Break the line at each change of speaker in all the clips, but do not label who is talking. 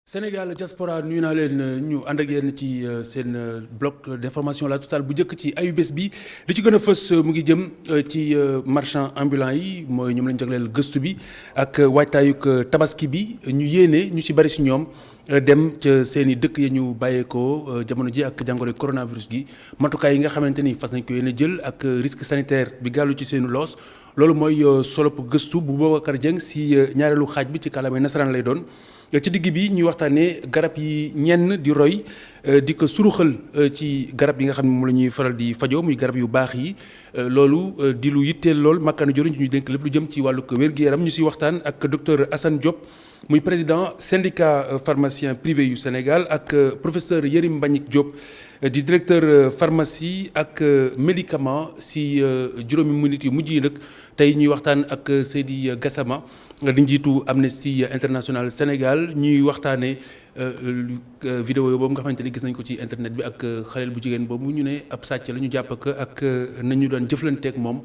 Sénégal diaspora nuyu naa leen ñu ànd ak yéen ci seen bloc d'information la totale bu njëkk ci ayubés bi li ci gën a fës mu ngi jëm ci marchand ambulant yi mooy ñoom lañ jagleel gëstu bi ak waajtaayug tabaski bi ñu yéene ñu ci bari si ñoom dem ca seen i dëkk ya ñu bàyyeekoo jamono ji ak jàngoro coronavirus gi matukaay yi nga xamante ni fas nañ ko yéene jël ak risque sanitaire bi gàllu ci seenu loos loolu mooy solop gëstu bu Boubacar Dieng si ñaareelu xaaj bi ci kàllaamay nasaraan lay doon. ci digg bi ñuy waxtaanee garab yi ñenn di roy di ko suruxal ci garab yi nga xam ne moom la ñuy faral di fajoo muy garab yu baax yi loolu di lu yitteel lool makkaana joriñ ñuy dénk lépp lu jëm ci wàllu wér-gu-yaram ñu siy waxtaan ak docteur Assane Diop muy président syndicat pharmacien privé yu Sénégal ak professeur Yérim Mbagnick Diop di directeur pharmacie ak médicament si juróomi minutes yu mujj yi nag tey ñuy waxtaan ak Seydi Gassama di njiitu Amnesty International Sénégal ñuy waxtaanee vidéo boobu nga xamante ni gis nañ ko ci internet bi ak xaleel bu jigéen boobu ñu ne ab sàcc la ñu jàpp ak nañu doon jëflanteeg moom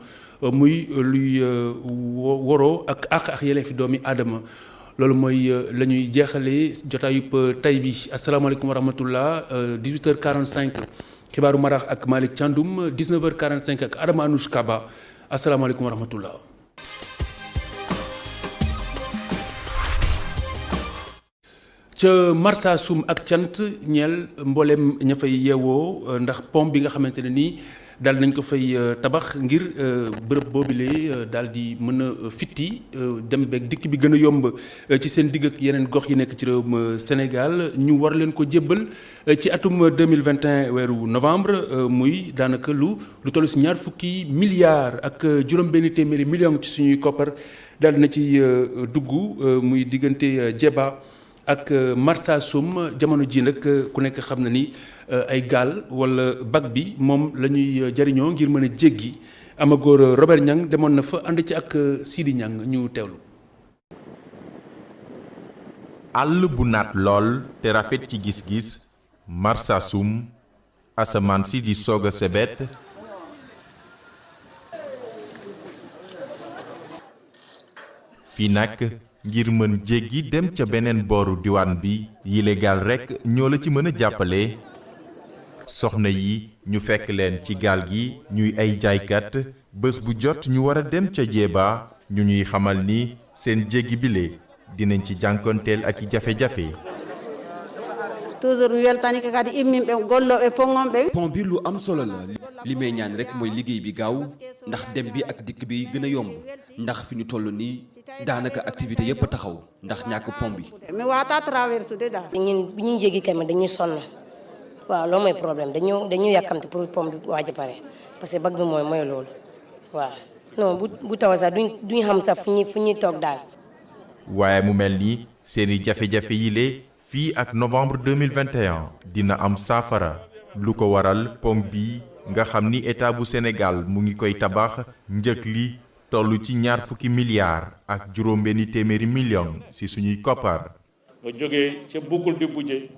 muy luy woroo ak àq ak yelleefi doomi aadama loolu mooy la ñuy jeexalee jotaayub tay bi asalaamaaleykum wa rahmatullah 18h45 xibaaru marax ak Malick Thiandoum 19h45 ak Adama Anouche Kaba asalaamaaleykum wa rahmatullah. ca Marsassoum ak cant ñeel mboolem ña fay yeewoo ndax pont bi nga xamante ne nii daal nañ ko fay tabax ngir bërëb boobile daal di mën a fitti dem beeg dikk bi gën a yomb ci seen digg ak yeneen gox yi nekk ci réewum Sénégal ñu war leen ko jébbal ci atum 2021 weeru novembre muy daanaka lu toll si ñaar fukki milliards ak juróom-benn téeméeri millions ci suñuy koppar daal na ci dugg muy diggante Djeba ak Marsassoum jamono ji nag ku nekk xam na ni ay gaal wala bag bi moom la ñuy jariñoo ngir mën a jéggi Amagor Robert Niang demoon na fa ànd ci ak Sidi Niang ñu teewlu.
àll bu naat lool te rafet ci gis-gis Marsassoum asamaan si di soog a sebet fii nag ngir mën jéggi dem ca beneen booru diwaan bi yile gaal rekk ñoo la ci mën a jàppale soxna yi ñu fekk leen ci gaal gi ñuy ay jaaykat bés bu jot ñu war a dem ca Djeba ñu ñuy xamal ni seen jéggi bile dinañ ci jànkonteel ak i jafe-jafe.
toujours weltani ko kadi imminɓe golloɓe pongonɓe
pont bi lu am solo la li may ñaan rek mooy liggéey bi gaaw ndax dem bi ak dikk bi gën a yomb ndax fi ñu toll nii daanaka activité yépp taxaw ndax ñàkk pont bi.
mi waata traversude daal.
ñun bu ñuy jéggi tamit dañuy sonn waaw loolu mooy problème dañu yàkkamte pour pont bi waaj a pare parce que bag bi mooy loolu waaw non bu taw sax duñ xam sax fu ñuy toog daal.
waaye mu mel ni seeni jafe-jafe yile fii ak novembre 2021 dina am saafara lu ko waral pont bi nga xam ni état bu Sénégal mu ngi koy tabax njëkk li toll ci ñaar fukki milliards ak juróom-benni téeméeri millions ci suñuy koppar.
nga jógee ca Boukul di Bujje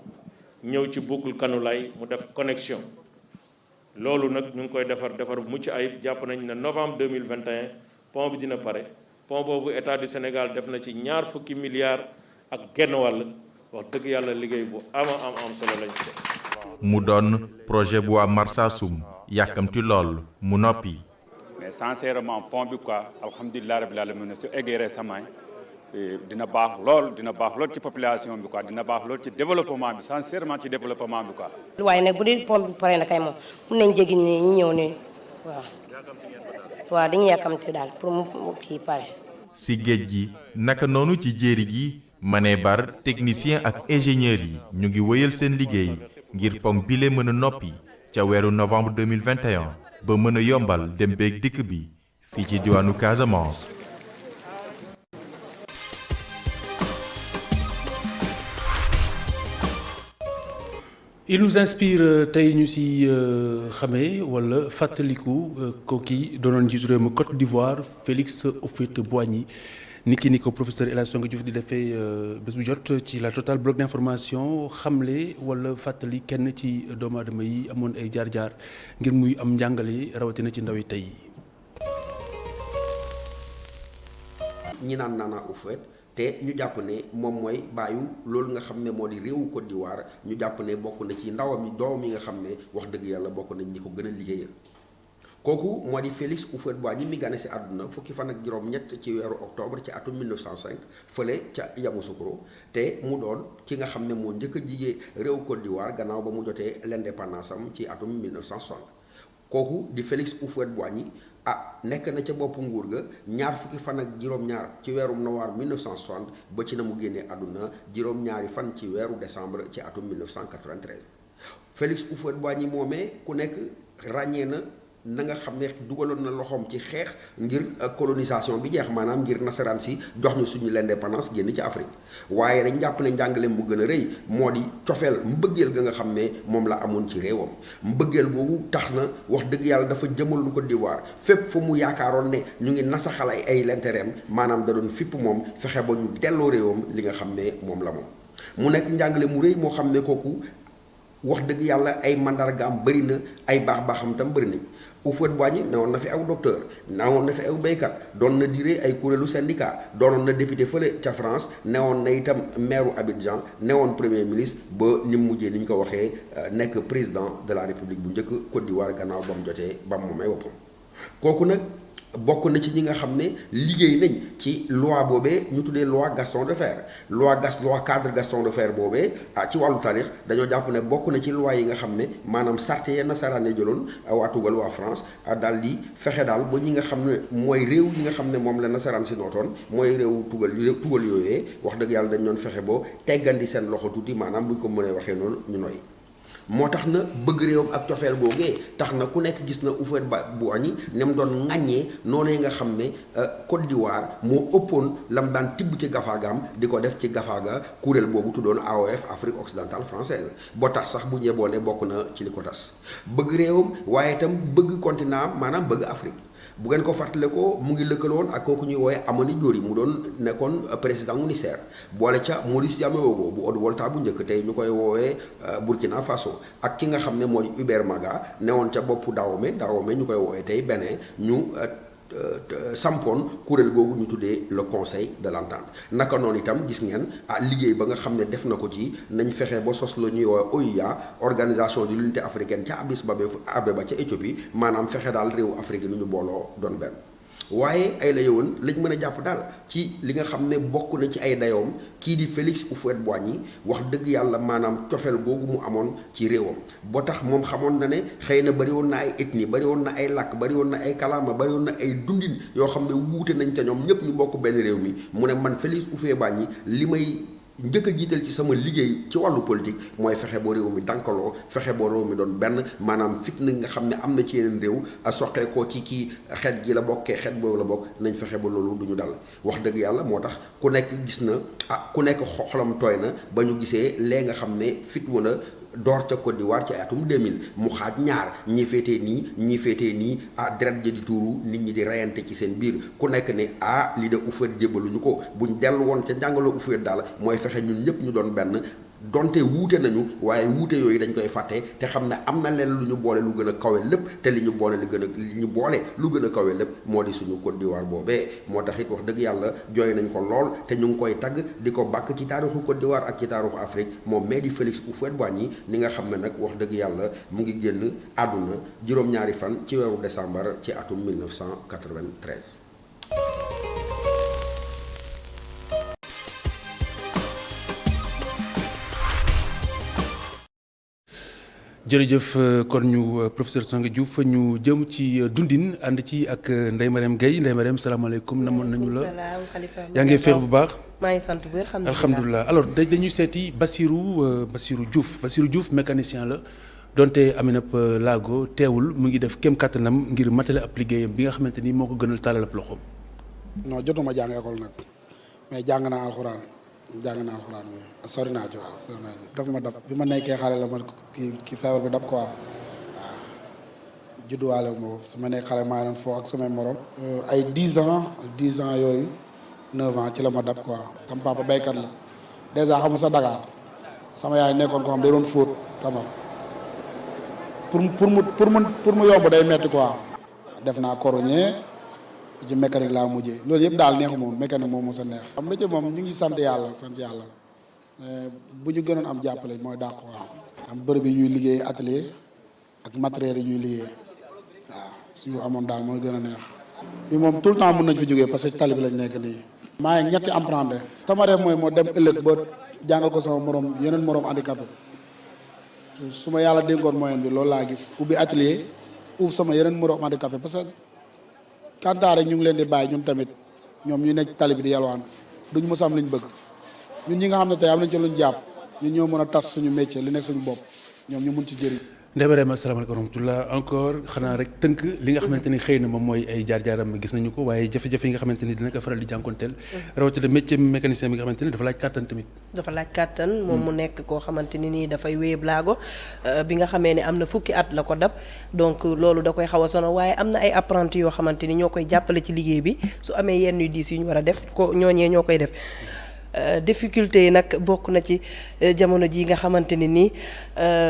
ñëw ci Boukul Kanulay mu def connexion loolu nag ñu ngi koy defar bu mucc ayib jàpp nañ ne novembre 2021 pont bi dina pare pont boobu état du Sénégal def na ci ñaar fukki milliards ak genn wàll wax dëgg yàlla liggéey bu am solo lañ ci def.
mu doon projet bu waa Marsassoum yàkkamti lool mu noppi.
mais sincèrement pont bi quoi alhamdulilah rabbil alamin su eggee récemment dina baax lool ci population bi quoi dina baax lool ci développement bi sincèrement ci développement bi quoi.
waaye nag bu dee pont bi pare na kay moom mun nañ jéggi ni ñu ñëw ne waaw dañuy yàkkamti daal pour mu kii pare.
si géej gi naka noonu ci jéeri gi Manébar technicien ak ingénieur yi ñu ngi wéyal seen liggéey ngir pont bile mën a noppi ca weeru novembre 2021 ba mën a yombal dem beeg dikk bi fii ci diwaanu Casamance.
il nous inspire tey ñu si xamee wala fàttaliku kooki doonoon njiitu réew mi Côte d'Ivoire Félix Houphouët-Boigny ni ko professeur El Hadji Sonko Diouf di defee bés bu jot ci la Total bloc d'information xamle wala fàttali kenn ci doomu aadama yi amoon ay jaar-jaar ngir muy am njàngale rawatina ci ndaw yi tey.
ñi naan Nana Houphouët te ñu jàpp ne moom mooy bàyyu loolu nga xam ne moo di réewu Côte d'Ivoire ñu jàpp ne bokk na ci ndawam yi doomam yi nga xam ne wax dëgg yàlla bokk nañ ñi ko gën a liggéeyal. kooku moo di Félix Houphouët-Boigny mi gane si àdduna fukki fan ak juróom-ñett ci weeru octobre ci atum 1905 fële ca Yamoussoukro te mu doon ki nga xam ne moo njëkk a jigee réew Côte d'Ivoire gannaaw ba mu jotee l'indépendance am ci atum 1960 kooku di Félix Houphouët-Boigny nekk na ca bopp nguur ga ñaar fukki fan ak juróom-ñaar ci weeru novembre 1960 ba ci na mu génnee àdduna juróom-ñaari fan ci weeru décembre ci atum 1993 Félix Houphouët-Boigny moomee ku nekk ràññee na nga xam ne dugaloon na loxoom ci xeex ngir colonisation bi jeex maanaam ngir nasaraan si jox ñu suñu l'indépendance génn ci Afrique waaye dañ jàpp ne njàngaleem bu gën a rëy moo di cofeel mbëggeel ga nga xam ne moom la amoon ci réewam mbëggeel boobu tax na wax dëgg yàlla dafa jëmaloon Côte d'Ivoire fépp fu mu yaakaaroon ne ñu ngi nasaxal ay lentereem maanaam da doon fipp moom fexe ba ñu delloo réewam li nga xam ne moom la moom mu nekk njàngale mu rëy moo xam ne kooku wax dëgg yàlla ay mandargaam bëri na ay baax-baaxam tam bëri nañ Houphouët-Boigny newoon na fi aw docteur newoon na fi aw béykat doon na diree ay kuréelu syndicat doonoon na député fële ca France newoon na itam maire Abidjan newoon premier ministre ba ni mu mujjee ni ñu ko waxee nekk président de la république bu njëkk Côte d'Ivoire gannaaw ba mu jotee ba mu moomee boppam kooku nag bokk na ci ñi nga xam ne liggéey nañ ci loi boobee ñu tuddee loi Gaston Defferre loi cadre Gaston Defferre boobee ci wàllu taarix dañoo jàpp ne bokk na ci loi yi nga xam ne maanaam sarte ya nasaraan jëloon waa tugal waa France daal di fexe daal ba ñi nga xam ne mooy réew yi nga xam ne moom la nasaraan si nootoon mooy réew tugal yooyee wax dëgg yàlla dañ doon fexe boo teggandi seen loxo tuuti maanaam buñ ko mënee waxee noonu ñu noy moo tax na bëgg réewam ak cofeel googee tax na ku nekk gis na Houphouët-Boigny ne mu doon ŋàññee noonu nga xam ne Côte d'Ivoire moo ëppoon lam daan tibb ci gafaagaam di ko def ci gafaaga kuréel boobu tuddoon AOF Afrique occidentale française boo tax sax bu ñeboo ne bokk na ci li ko tas bëgg réewam waaye itam bëgg continent maanaam bëgg Afrique bu ngeen ko fàttale ko mu ngi lëkkaloon ak kooku ñuy woowee Amani Diori mu doon nekkoon président mu Niger boole ca Maurice Yameogo bu Haute-Volta bu njëkk tey ñu koy woowee Burkina Faso ak ki nga xam ne moo di Hubert Maga newoon ca boppu Dahomey ñu koy woowee tey Bénin ñu sampoon kuréel googu ñu tuddee le conseil de l'entente naka noonu itam gis ngeen liggéey ba nga xam ne def na ko ci nañ fexe ba sos la ñuy woowee OUA organisation de l'unité africaine ca Addis Abeba ca Éthiopie maanaam fexe daal réewu Afrique lu ñu booloo doon benn waaye ay la yowoon lañ mën a jàpp daal ci li nga xam ne bokk na ci ay dayoom kii di Félix Houphouët-Boigny wax dëgg yàlla maanaam cofeel googu mu amoon ci réewam boo tax moom xamoon na ne xëy na bari woon na ay ethnie bari woon na ay làkk bari woon na ay kalaama bari woon na ay dundin yoo xam ne wuute nañ ca ñoom ñëpp ñu bokk benn réew mi mu ne man Félix Houphouët-Boigny li may njëkk a jiital ci sama liggéey ci wàllu politique mooy fexe boo réew mi dankaloo fexe boo réew mi doon benn maanaam fitna nga xam ne am na ci yeneen réew a soqee ko ci kii xeet gi la bokkee xeet boobu la bokk nañ fexe ba loolu du ñu dal wax dëgg yàlla moo tax ku nekk gis na ku nekk xolam tooy na ba ñu gisee lee nga xam ne fit wu na door ca Côte d'Ivoire ci atum 2000 mu xaaj ñaar ñi féetee nii deret ja di tuuru nit ñi di reyante ci seen biir ku nekk ne lii de Houphouët jébbaluñu ko buñ dellu woon ca njàngaloo Houphouët daal mooy fexe ñun ñëpp ñu doon benn donte wuute nañu waaye wuute yooyu dañ koy fàtte te xam ne am na leen lu ñu boole lu gën a kawe lépp te li ñu boole lu gën a kawe lépp moo di suñu Côte d'Ivoire boobee moo tax it wax dëgg yàlla jooy nañ ko lool te ñu ngi koy tagg di ko bàkk ci taarixu Côte d'Ivoire ak ci taarixu Afrique moom mais di Félix Houphouët-Boigny ni nga xam ne nag wax dëgg yàlla mu ngi génn àdduna juróom-ñaari fan ci weeru décembre ci atum 1993.
jërëjëf kon ñu professeur Sangue Diouf ñu jëm ci dundin ànd ci ak Ndeye Marième Guèye Ndeye Marième salaamaaleykum namoon nañu la yaa ngi feex bu baax
maa ngi sant bu wér
alhamdulilah alors dañuy seeti Bassirou Diouf mécanicien la donte Aminata Lago teewul mu ngi def kem kàttanam ngir matale ab liggéeyam bi nga xamante ni moo ko gënal tàllal ab loxoom.
non jotuma jàng école nag mais jàng naa alxuraan bi sori naa ci daf ma dab bi ma nekkee xale la ma kii feebar bi dab quoi waaw judduwaale ma ko su ma nekk xale maa doon foo ak samay morom ay 10 ans yooyu 9 ans ci la ma dab quoi sama papa béykat la dèjà xamul sa Dakar sama yaay nekkoon ko xam day doon fóot tama pour mu yomb day metti quoi def naa cordonnier ci mécanique laa mujjee loolu yëpp daal neexu moom mécanique moom mos a neex. am métier moom ñu ngi ci sant yàlla bu ñu gënoon am jàppale mooy dàq waaw. am bërëb yi ñuy liggéey atelier ak matériel yi ñuy liggéey waaw suñu amoon daal mooy gën a neex fii moom tout le temps mën nañ fi jógee parce que tali bi lañ nekk nii. maa ngi ñetti apprenti. sama rêve mooy moo dem ëllëg ba jàngal ko sama morom yeneen morom handicapé su ma yàlla dénkoon moyen bi loolu laa gis ubbi atelier uuf sama yeneen morom handicapé parce que kantaa rek ñu ngi leen di bàyyi ñun tamit ñoom ñu nekk tali bi di yalwaan duñ mos am liñ bëgg ñun ñi nga xam ne tey am nañ ci luñ jàpp ñun ñoo mën a tas suñu métier li nekk suñu bopp ñoom ñu mun ci jëriñ. Ndeye
Marième asalaamaaleykum wa rahmatulah encore xanaa rek tënk li nga xamante ni xëy na moom mooy ay jaar-jaaram gis nañu ko waaye jafe-jafe yi nga xamante ni dina ko faral di jànkonteel rawatina métier mécanicien bi nga xamante ni dafa laaj kàttan tamit.
dafa laaj kàttan moom mu nekk koo xamante ni nii dafay wéy blaago bi nga xamee ne am na fukki at la ko dab donc loolu da koy xaw a sonal waaye am na ay apprentis yoo xamante ni ñoo koy jàppale ci liggéey bi su amee yenn yu diis yu ñu war a def ko ñooñee ñoo koy def. difficulté yi nag bokk na ci jamono ji nga xamante ni nii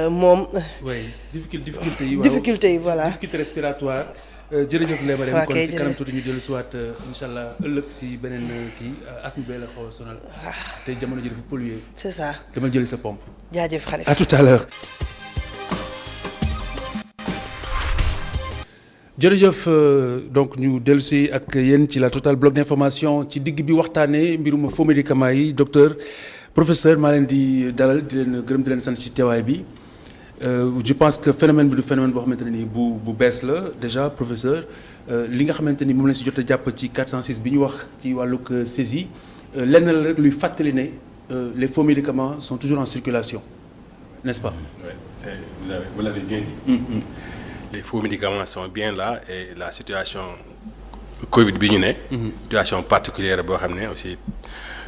moom.
oui difficulté yi.
difficulté yi voilà
difficulté respiratoire. jërëjëf Ndeye Marième kon si kanam tuuti ñu dellu si waat incha allah ëllëg si beneen kii asthme bee la xaw a sonal. te jamono ji dafa pollué.
c'est ça
dama jëli sa pompe.
jaajëf Khalifa
à tout à l'heure. jërëjëf donc ñu dellusi ak yéen ci la Total bloc d'information ci digg bi waxtaanee mbirum faux médicaments yi docteur professeur maa leen di dalal di leen gërëm di leen sant ci teewaay bi je pense que phénomène bi du phénomène boo xamante ne nii bu bees la déjà professeur li nga xamante ni moom lañ si jot a jàpp ci 406 bi ñu wax ci wàllug saisie lenn la rek luy fàttali ne les faux médicaments sont toujours en circulation n'est-ce pas?
Oui, vous l'avez bien dit. Les faux médicaments sont bien là et la situation Covid bi ñu ne. Situation particulière boo xam ne aussi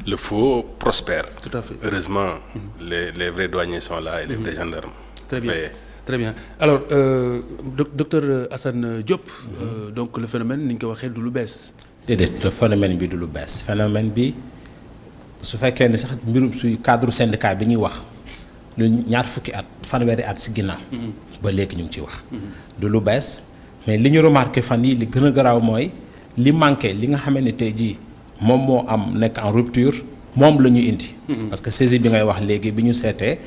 le faux prospère.
Tout à fait.
Heureusement les vrais douaniers sont là et les vrais gendarmes.
Très bien très bien alors docteur Assane Diop. Donc le phénomène ni ñu ko waxee du lu bees.
déedéet le phénomène bi du lu bees phénomène bi su fekkee ne sax mbirum suy cadre syndicat bi ñuy wax. lu ñaar fukki at fanweeri at si ginnaaw. ba léegi ñu ngi ciy wax. du lu bees mais li ñu remarqué fan yi li gën a garaaw mooy li manqué li nga xamante ne tey jii moom moo am nekk en rupture moom la ñu indi. parce que saisie bi ngay wax léegi bi ñu seetee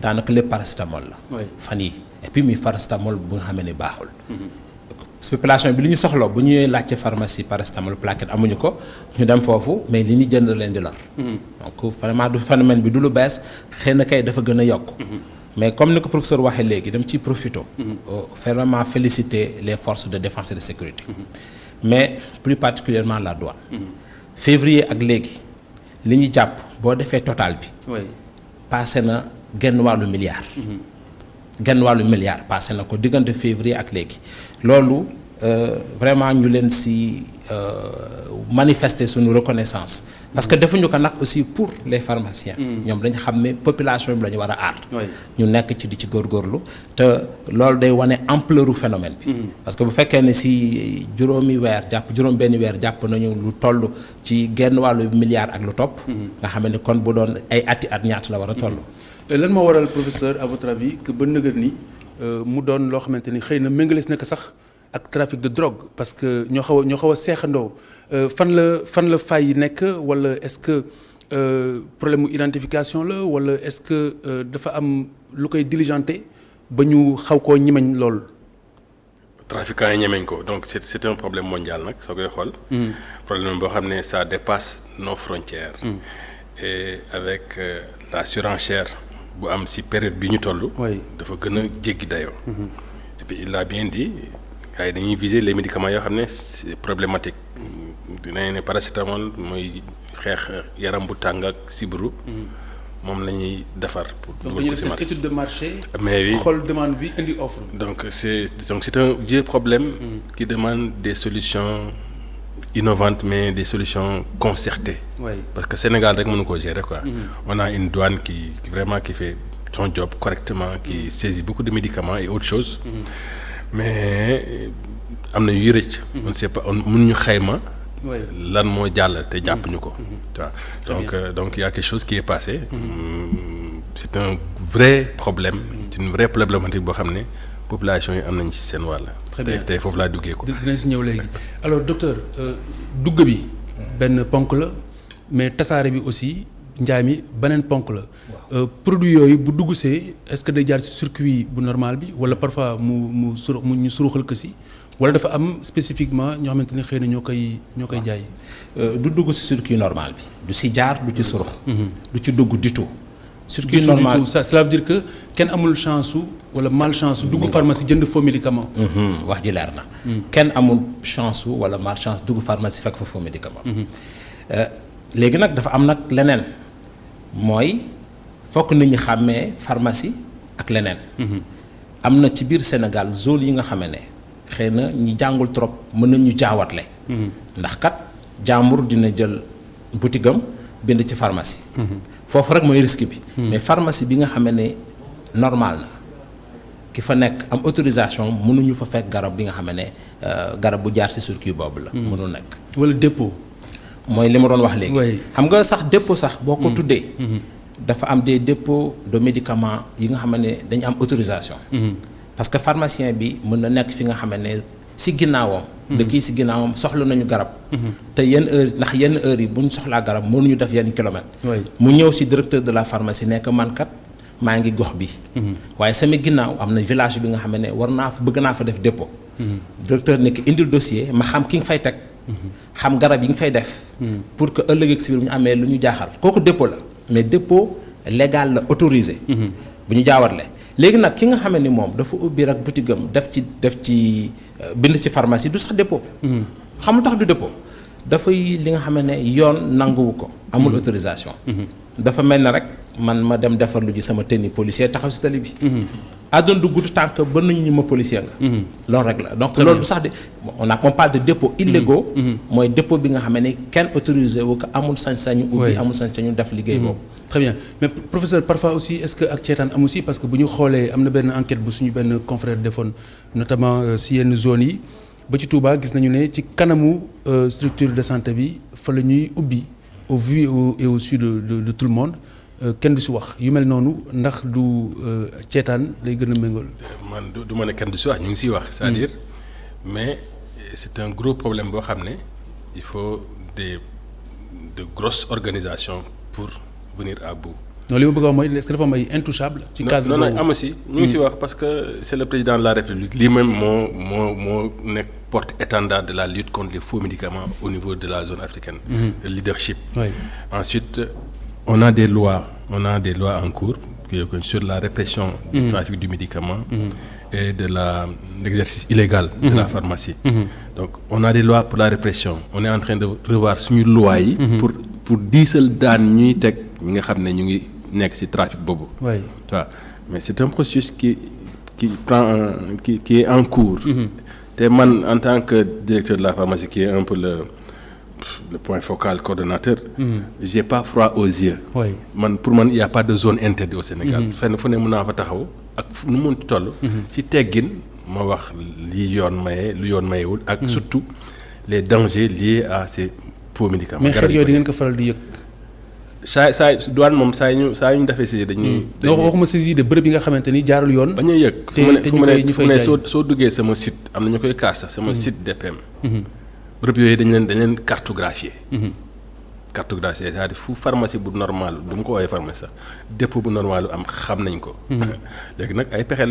daanaka lépp paracétamol la. fan yi et puis muy paracétamol bu nga xam ne baaxul. population bi li ñu soxla bu ñuy laajte pharmacie paracétamol plaquette amuñu ko ñu dem foofu mais li ñu jënd leen di lor. donc vraiment du phénomène bi du lu bees xëy na kay dafa gën a yokk. mais comme ni ko professeur waxee léegi dem ciy profito. vraiment féliciter les forces de défense et de sécurité. mais plus particulièrement la douane. février ak léegi li ñu jàpp boo defee total bi. passé na genn wàllu milliard. genn wàllu milliard passé na ko diggante février ak léegi loolu vraiment ñu leen si manifester suñu reconnaissance parce que defuñu ko nag aussi pour les pharmaciens. ñoom dañu xam ne population bi la ñu war a aar. ñu nekk ci di ci góorgóorlu te loolu day wane ampleur u phénomène bi. parce que bu fekkee ne si juróom benn weer jàpp nañu lu toll ci genn wàllu milliard ak lu topp. nga xam ne kon bu doon ay ati at ñaata la war a toll.
lan moo waral professeur à votre avis que ba nëgër ni mu doon loo xamante ni xëy na méngalees na ko sax ak trafic de drogue parce que ñoo xaw a seexandoo fan la fay yi nekk wala est-ce que problème mu identification la wala est-ce que dafa am lu koy diligenté ba ñu xaw koo ñemeñ lool.
trafiquants yi ñemeñ ko donc c'est un problème mondial nag soo koy xool. problème boo xam ne ça dépasse nos frontières. Et avec la surenchère bu am ci période bi ñu toll. dafa gën a jéggi dayoo. et puis il l'a bien dit gars yi dañuy viser les médicaments yoo xam ne c'est problématique. dinañ ne paracétamol mooy xeex yaram bu tàng ak sibiru. moom la ñuy defar. pour dugal ko ci marché
étude de marché.
mais oui
xool demande bi indi offre.
donc c'est un vieux problème. qui demande des solutions innovantes mais des solutions concertées. Parce que Sénégal rek mënu ko gérer quoi. On a une douane qui vraiment qui fait son job correctement qui saisit beaucoup de médicaments et autres choses. mais am na yuy rëcc. on ne sait pas mënuñu xayma. lan moo jàll te jàppuñu ko. donc il y a quelque chose qui est passé. c'est un vrai problème. c'est une vraie problématique boo xam ne population yi am nañ ci seen wàll.
très bien
tey foofu laa duggee ko.
dinañ si ñëw léegi alors docteur dugg bi benn ponk la mais tasaare bi aussi njaay mi beneen ponk la produit yooyu bu dugg see est-ce que day jaar ci circuit bu normal bi wala parfois mu ñu suruxal ko si wala dafa am spécifiquement ñoo xamante ne xëy na ñoo koy jaay.
du dugg ci circuit normal bi du ci jaar du ci surux. du ci dugg du tout. circuit normal
cela veut dire que kenn amul chance su wala malchance su dugg pharmacie jënd faux médicament.
wax ji leer na. kenn amul chance su wala malchance dugg pharmacie fekk fa faux médicament. léegi nag dafa am nag leneen mooy fokk nit ñi xàmmee pharmacie ak leneen. am na ci biir Sénégal zone yi nga xam ne xëy na ñi jàngul trop mën nañu jaawatle. ndax kat jàmbur dina jël boutique am bind ci pharmacie. foofu rek mooy risque bi. mais pharmacie bi nga xam ne normal na ki fa nekk am autorisation mënuñu fa fekk garab bi nga xam ne garab bu jaar ci circuit boobu la. mënul nekk.
wala dépôt.
mooy li ma doon wax léegi. xam nga sax dépôt sax boo ko tuddee. dafa am des dépôts de médicaments yi nga xam ne dañu am autorisation. parce que pharmacien bi mën na nekk fi nga xam ne ci ginnaawam. dëkk yi ci ginnaawam soxla nañu garab. te yenn heure ndax yenn heures yi bu ñu soxlaa garab mënuñu def yenn kilomètres. mu ñëw ci directeur de la pharmacie nekk man kat maa ngi gox bi. waaye sama ginnaaw am na village bi nga xam ne war naa fa bëgg naa fa def dépôt. directeur nekk indil dossier ma xam ki nga fay teg. xam garab yi nga fay def. pour que ëllëg ak si biir ñu amee lu ñu jaaxal kooku dépôt la mais dépôt légal la autorisé. bu ñu jaawatle léegi nag ki nga xam ne moom dafa ubbi rek boutique am def ci bind ci pharmacie du sax dépôt. xam lu tax du dépôt dafay li nga xam ne yoon nanguwu ko. amul autorisation. dafa mel ne rek man ma dem defar lu ji sama tenue policier taxaw ci tali bi. àdduna du gudd tànk ba nañu ñu ma policier nga. loolu rek la donc loolu du sax de on parle de dépôt illégaux. mooy dépôt bi nga xam ne kenn autorisé wu ko amul sañ-sañu. ubbi amul sañ-sañu def liggéey boobu.
très bien mais professeur parfois aussi est-ce que ak ceetaan amu si parce que bu ñu xoolee am na benn enquête bu suñu benn confrère defoon notamment si yenn zones yi ba ci Touba gis nañu ne ci kanamu structure de santé bi fa la ñuy ubbi au vu et au su de tout le monde. kenn du si wax yu mel noonu ndax du ceetaan lay gën a méngool.
man du ma ne kenn du si wax ñu ngi siy wax. c'est-à-dire mais c'est un gros problème boo xam ne il faut de grosses organisations pour venir à bout.
non li ma bëgg a wax mooy est-ce que dafa am ay intouchable. ci cadre
non non am si ñu ngi si wax parce que c'est le président de la République lii même moo nekk porte-étendard de la lutte contre les faux médicaments au niveau de la zone africaine. le leadership. Ensuite. On a des lois en cours sur la répression du trafic du médicament et de l'exercice illégal de la pharmacie. Donc on a des lois pour la répression. On est en train de revoir suñu lois yi pour diisal daan ñuy teg ñi nga xam ne ñu ngi nekk ci trafic boobu. Mais c'est un processus qui est en cours. te man en tant que directeur de la pharmacie qui est un peu le point focal coordonnateur. J'ai pas froid aux yeux. Pour moi il y a pas de zone interdite au Sénégal. fenn fu ne mën naa fa taxaw ak fu nu mënti toll. ci teggin ma wax li yoon maye lu yoon mayewul ak surtout les dangers liés à ces faux médicaments.
mais xeet yooyu di ngeen ko faral di yëg.
saa douane moom saa yu ñu defee saisir dañuy.
waxuma saisir de bërëb yi nga xamante ni jaarul yoon.
bañ a yëg fu mu ne soo duggee sama site am na ñu koy kaas sax sama site DPM. bërëb yooyu dañ leen cartographier. cartographier c'est-à-dire fu pharmacie bu normal du ma ko woowee pharmacie sax dépôt bu normal am xam nañ ko. léegi nag ay pexe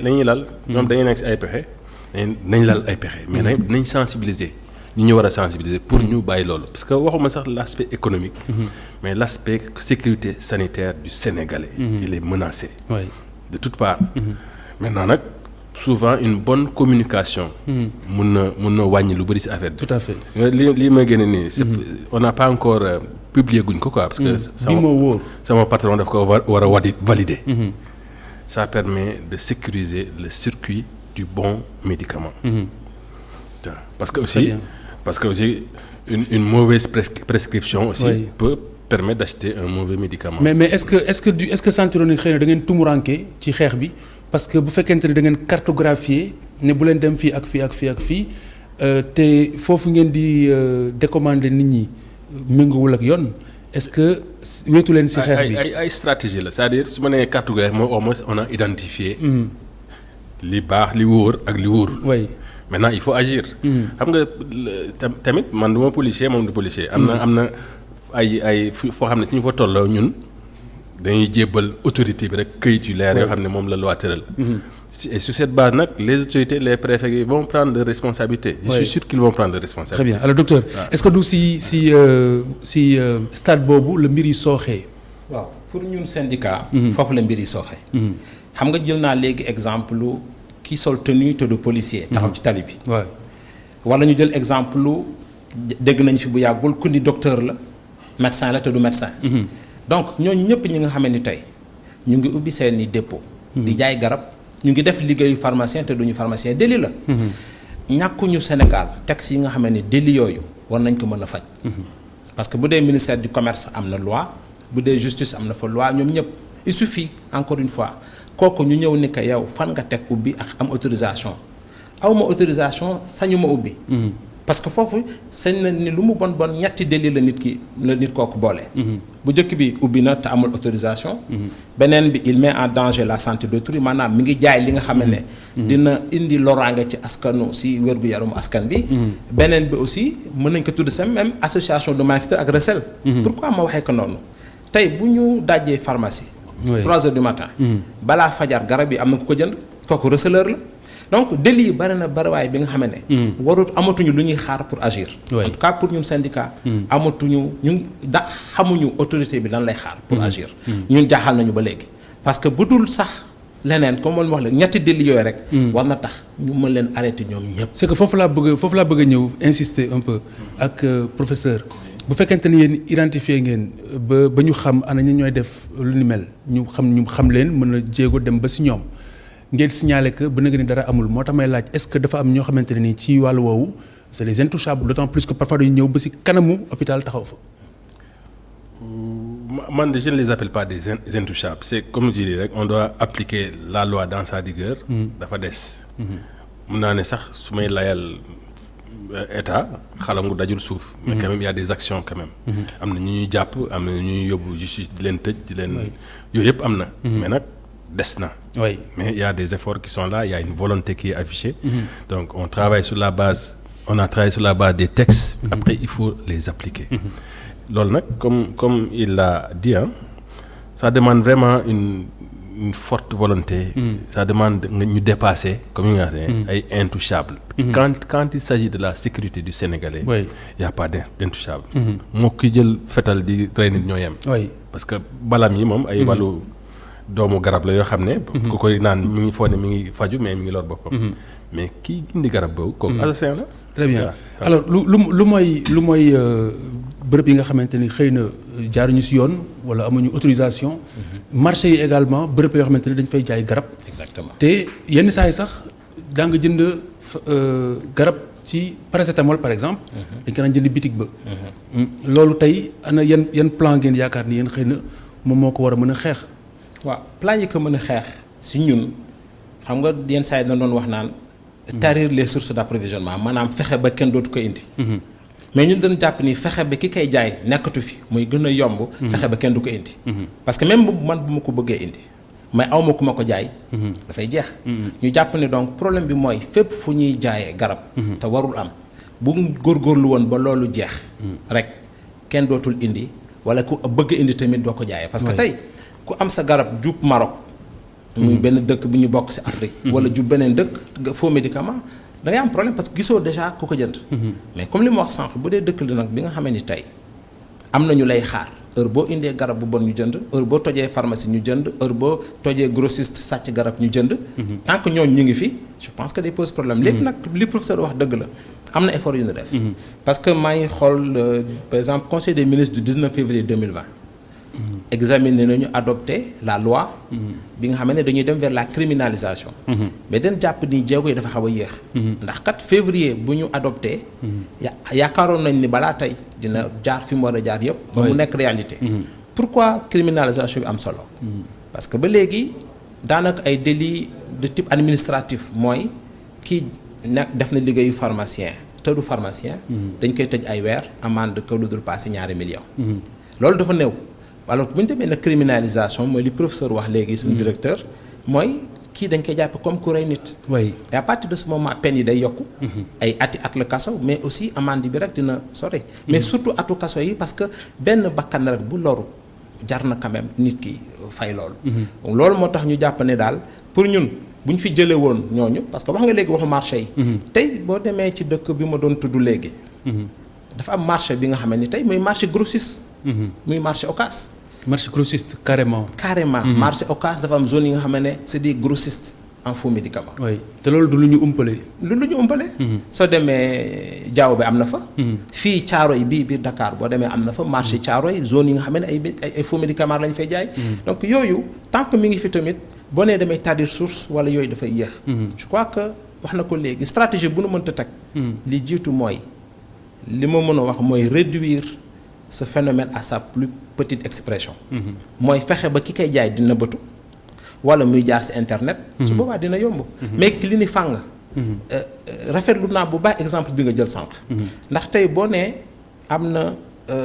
lañuy lal. ñoom dañuy nekk si ay pexe nañ lal ay pexe mais nañ sensibiliser ñu war a sensibiliser pour ñu bàyyi loolu parce que waxuma sax l'aspect économique. mais l'aspect sécurité sanitaire du Sénégalais. il est menacé. de toutes parts. maintenant nag. souvent une bonne communication. mun na wàññi lu bari ci affaire bi.
tout à fait
lii may génne nii. on n'a pas encore publié guñ ko quoi. parce que sama patron daf ko war a valider. ça permet de sécuriser le circuit du bon médicament. parce que aussi une mauvaise prescription aussi peut permettre d'acheter un mauvais médicament.
mais est-ce que sentiroon ni xëy na da ngeen tumuranke ci xeex bi. parce que bu fekkente ne da ngeen cartographier ne bu leen dem fii ak fii ak fii ak fii te foofu ngeen di décommander nit ñi méngoowul ak yoon est-ce que wetu leen ci xeex bi
ay stratégie la c'est-à-dire su ma nee cartographie mooy au moins on a identifié li baax li wóor ak li wóorul.
oui
maintenant il faut agir. xam nga tamit man du ma policier moom du policier. am na ay foo xam ne ci ñu fa tolloo ñun dañuy jébbal autorité bi rek këyit yu leer yoo xam ne moom la loi tëral. Et sur cette base nag les autorités les préfets vont prendre des responsabilités. Je suis sûr qu'ils vont prendre des responsabilités.
Très bien alors docteur est-ce que du si stade boobu la mbir yi sooxee.
waaw pour ñun syndicat. foofu la mbir yi sooxee. xam nga jël naa léegi exemple ki sol tenue te du policier. taxaw ci tali bi.
waaw
wala ñu jël exemple dégg nañ fi bu yàggul ku ni docteur la médecin la te du médecin. donc ñooñu ñëpp ñi nga xam ni tey ñu ngi ubbi seeni dépôt. di jaay garab ñu ngi def liggéeyu pharmacien te duñu pharmacien délit la. ñàkkuñu Sénégal texte yi nga xam ne délit yooyu war nañ ko mën a faj. parce que bu dee ministère du commerce am na loi bu dee justice am na fa loi ñoom ñëpp il suffit encore une fois kooku ñu ñëw ni que yow fan nga teg ubbi ak am autorisation awma autorisation sañu ma ubbi. parce que foofu sañ na ni lu mu bon ñetti délit la nit kooku boole. bu njëkk bi ubbi na te amul autorisation. beneen bi il met en danger la santé d'autrui maanaam mi ngi jaay li nga xam ne. dina indi loraange ci askanu si wér-gu-yaramu askan bi. beneen bi aussi mën nañ ko tudd sa même association de malfaiteurs ak recel. pourquoi ma waxee ko noonu tey bu ñu dajjee pharmacie. 3 heures du matin. balaa fajar garab yi am na ku ko jënd kooku receleur la. donc délit yi bariwaay bi nga xam ne. amatuñu lu ñuy xaar pour agir. en tout cas pour ñun syndicat. amatuñu xamuñu autorité bi lan lay xaar pour agir. ñun jaaxal nañu ba léegi parce que bu dul sax leneen comme man wax la ñetti délit yooyu rek. war na tax ñu mën leen arrêter ñoom ñëpp.
c'est que foofu laa bëgg a ñëw insister un peu ak professeur bu fekkente ni yéen identifier ngeen ba ñu xam ana ñi ñooy def lu ni mel ñu xam leen mën a jéego dem ba si ñoom. ngeen signalé que ba nga ni dara amul moo tax may laaj est-ce que dafa am ñoo xamante ne nii ci wàllu woowu c'est des intouchables d'autant plus que parfois dañu ñëw ba si kanamu hôpital taxaw fa.
man je ne les appelle pas des intouchables c'est comme je dis rek on doit appliquer la loi dans sa rigueur. dafa des. mun naa ne sax su may layal état xalam gu dajul suuf. mais quand même il y a des actions quand même. am na ñu ñuy jàpp am na ñu ñuy yóbbu justice di leen tëj di leen. yooyu yëpp am na. mais nag. des na.
Oui.
Mais il y a des efforts qui sont là, il y a une volonté qui est affichée. Donc on a travaillé sur la base des textes, après il faut les appliquer. Loolu nag comme il l'a dit ça demande vraiment une forte volonté. Ça demande ñu dépasser comme ñu nga xam ay intouchables. Quand il s'agit de la sécurité du Sénégalais, il y a pas d'intouchable. moo ki jël fetal di rey nit ñoo yem. Parce que balam yi moom ay wàllu doomu garab la yoo xam ne. ku koy naan mi ngi foo ne mi ngi faju mais mi ngi lor boppam. mais kii indi garab boobu. kooku assassin la.
très bien alors lu mooy bërëb yi nga xamante ni xëy na jaaruñu si yoon wala amuñu autorisation. marché yi également bërëb yoo xamante ni dañ fay jaay garab.
exactement
te yenn saa yi sax daa nga jënd garab ci paracétamol par exemple. dañ ko daan jënd bitig ba. loolu tey ana yan plan ngeen yaakaar ni yéen xëy na moom moo ko war a mën a xeex.
waaw plan yi ko mën a xeex si ñun xam nga yenn saa yi dañ doon wax naan. tarir les sources d'approvisionnement maanaam fexe ba kenn dootu ko indi. mais ñun dañu jàpp ni fexe ba ki koy jaay nekkatu fi muy gën a yomb. fexe ba kenn du ko indi. parce que même man bu ma ko bëggee indi mais aw ma ku ma ko jaay. dafay jeex. ñu jàpp ni donc problème bi mooy fépp fu ñuy jaayee garab. te warul am bu góorgóorlu woon ba loolu jeex. rek kenn dootul indi wala ku bëgg indi tamit doo ko jaayee. parce que tey ku am sa garab jub Maroc. muy benn dëkk bu ñu bokk ci Afrique. wala jub beneen dëkk faux médicament da ngay am problème parce que gisoo déjà ku ko jënd. mais comme li ma wax sànq bu dee dëkk la nag bi nga xamee ni tey am na ñu lay xaar heure boo indee garab bu bon ñu jënd heure boo tojee pharmacie ñu jënd heure boo tojee grossiste sàcc garab ñu jënd. tant que ñooñu ñu ngi fi je pense que day pose problème. léegi nag li professeur wax dëgg la am na effort yu ñu def. parce que maa ngi xool par exemple conseil des ministres du 19 février 2020. examiner nañu adopté la loi. bi nga xam ne dañuy dem vers la criminalisation. mais dañ jàpp ni jéego yi dafa xaw a yéex. ndax kat février bu ñu adopté. yaakaaroon nañ ni balaa tey dina jaar fi mu war a jaar yëpp. ba mu nekk réalité. pourquoi criminalisation bi am solo. parce que ba léegi daanaka ay délits de type administratif mooy kii nag def na liggéeyu pharmacien te du pharmacien. dañ koy tëj ay weer amende que lu dul passé $2 millions. loolu dafa néew. alors bu ñu demee nag criminalisation mooy li professeur wax léegi suñu directeur mooy kii dañ koy jàppe comme ku rey nit.
oui
et à partir de ce moment peine yi day yokku. ay ati at la kaso mais aussi amende bi rek dina sore. mais surtout atu kaso yi parce que benn bakkan rek bu loru jar na quand même nit ki fay loolu. donc loolu moo tax ñu jàpp ne daal pour ñun bu ñu fi jëlee woon ñooñu parce que wax nga léegi waxu marché yi. tey boo demee ci dëkk bi ma doon tudd léegi. dafa am marché bi nga xam ne tey muy marché grossiste. muy marché Ocass.
marché grossiste carrément.
marché Ocass dafa am zone yi nga xam ne c'est des grossistes en faux médicaments.
oui te loolu du lu ñu umpale.
lu ñu umpale. soo demee Diaw bi am na fa. fii Thiaroye bii biir Dakar boo demee am na fa marché Thiaroye zone yi nga xam ne ay faux médicaments lañ fay jaay. donc yooyu tant que mi ngi fi tamit boo nee damay tadir source wala yooyu dafay yéex. je crois que wax na ko léegi stratégie bu nu mënta teg. li jiitu mooy li ma mën a wax mooy réduire ce phénomène à sa plus petite expression. mooy fexe ba ki koy jaay dina bëtu wala muy jaar ci internet. su boobaa dina yomb. mais li ni fàng. rafetlu naa bu baax exemple bi nga jël sànq. ndax tey boo nee am na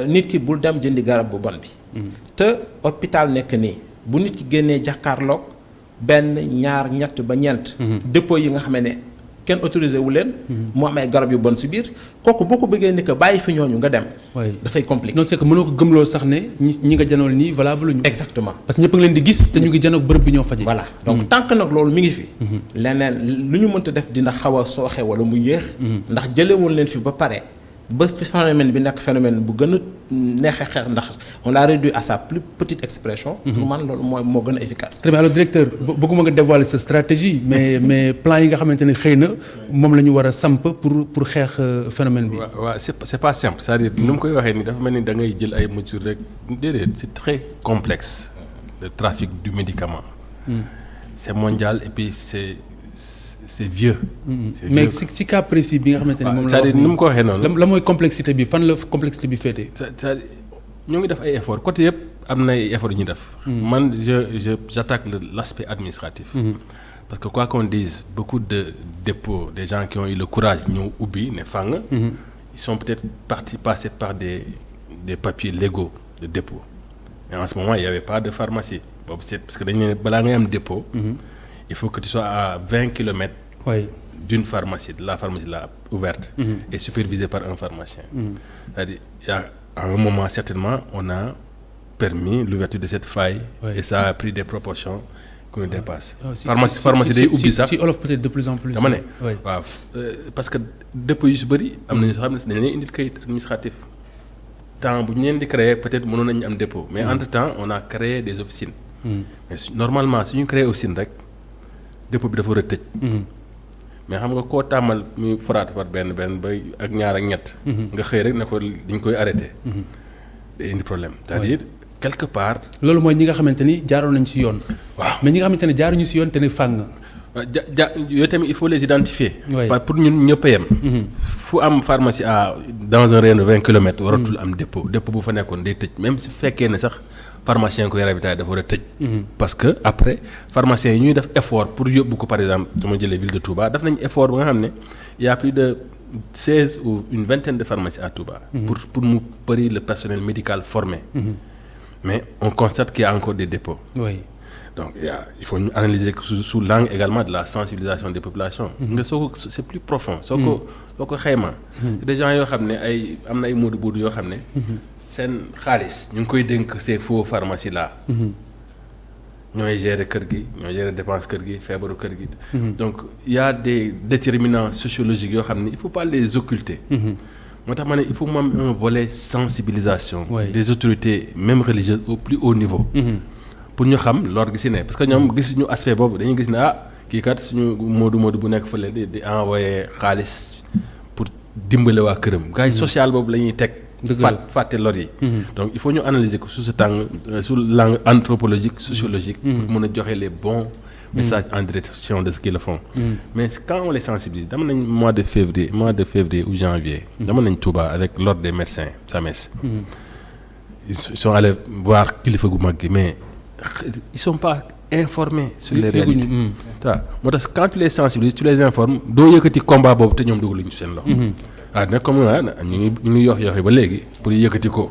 nit ki bul dem jëndi garab bu bon bi. te hôpital nekk nii bu nit ki génnee jàkkaarloog benn ñaar ñett ba ñeent. dépôt yi nga xam ne kenn autorisé wu leen. mu am ay garab yu bon ci biir kooku boo ko bëggee ni que bàyyi fi ñooñu nga dem. dafay compliqué.
non c'est que mënoo ko gëmloo sax ne ñi nga janool nii valable ñu.
exactement
parce que ñëpp a ngi leen di gis te ñu ngi janoog bërëb bi ñoo faje.
voilà donc tant que nag loolu mi ngi fi. leneen lu ñu mënta def dina xaw a sooxe wala mu yéex. ndax jëlewoon leen fi ba pare ba phénomène bi nekk phénomène bu gën a neexee xeex ndax on l'a réduit à sa plus petite expression. pour man loolu moo gën a efficace.
très bien alors directeur bëgguma nga dévoiler sa stratégie mais plan yi nga xamante ne xëy na moom la ñu war a samp pour xeex phénomène bi.
waaw c'est pas simple c'est-à-dire nu mu koy waxee ni dafa mel ni da ngay jël ay mesures rek déedéet c'est très complexe le trafic du médicament. C'est mondial et puis c'est vieux.
mais si cas précis bi nga xamante ne moom la
c'est-à-dire nu mu ko waxee noonu.
la mooy complexité bi fan la complexité bi féetee.
c'est-à-dire ñoo ngi def ay efforts côté yëpp am na ay efforts yu ñuy def. man j'attaque l'aspect administratif. parce que quoi qu'on dise beaucoup de dépôts des gens qui ont eu le courage ñëw ubbi ne fang. ils sont peut-être passés par des papiers légaux de dépôt. mais en ce moment il y avait pas de pharmacie boobu c'est parce que dañu ne balaa ngay am dépôt. il faut que tu sois à 20 kilomètres. d'une pharmacie, de la pharmacie là ouverte et supervisée par un pharmacien. C'est-à-dire, à un moment certainement, on a permis l'ouverture de cette faille et ça a pris des proportions qu'on dépasse. Pharmacie day ubbi sax
si olof peut-être de plus en plus.
dama ne waaw parce que dépôt yu si bëri am nañu xam ne dañ leen indil kayit administratif temps bu ñu leen di créer peut-être mënoon nañu am dépôt mais entre-temps on a créé des officines. mais normalement su ñu créé officine rek dépôt bi dafa war a tëj. mais xam nga koo tàmmal muy foraat par benn ba ak ñaar ak ñett. nga xëy rek ne ko dañ koy arrêté. day indi problème c'est-à-dire quelque part.
loolu mooy ñi nga xamante ni jaaroon nañ ci yoon.
waaw
mais ñi nga xamante ne jaaruñu ci yoon te ne fàng.
yooyu tamit il faut les identifier. pour ñun ñëpp a yem. fu am pharmacie dans un rayon de 20 kilomètres. waratul am dépôt bu fa nekkoon day tëj même su fekkee ne sax. pharmacien koy ravitailler dafa war a tëj. parce que après pharmaciens yi ñuy def effort pour yóbbu ko par exemple su ma jëlee ville de Touba def nañu effort ba nga xam ne y a plus de 16 ou une vingtaine de pharmacies à Touba. pour mu bëri le personnel médical formé. mais on constate qu'il y a encore des dépôts. donc il faut ñu analyser sous l'angle également de la sensibilisation des populations. nga c'est plus profond. soo ko xayma. des gens yoo xam ne am na ay moodu yoo xam ne. seen xaalis ñu ngi koy dénk ces faux pharmacies là. ñooy gérer kër gi ñooy gérer dépense kër gi feebaru kër gi. donc il y a des déterminants sociologiques yoo xam ne il faut pas les occulter. moo tax ma ne il faut mu am un volet sensibilisation. des autorités même religieuses au plus haut niveau. pour ñu xam lor gi si ne parce que ñoom gisuñu aspect boobu dañuy gis ne kii kat suñu moodu bu nekk fële di envoyer xaalis pour dimbale waa këram gars yi social boobu la ñuy teg. fàtte lor yi. donc il faut ñu analyser ko sous l'angle anthropologique sociologique. pour mën a joxe les bons messages en direction de ce qu'ils le font. mais quand on les sensibilise dama nañ mois de février ou janvier. dama nañ Touba avec l'ordre des médecins SAMES. ils sont allés voir kilifa gu mag gi mais ils sont pas informés sur les réalités. waaw moo tax quand tu les sensibilises tu les informes doo yëkkati combat boobu te ñoom dugaluñu seen loxo. nag comme ñu ngi yox ba léegi pour yëkkati ko.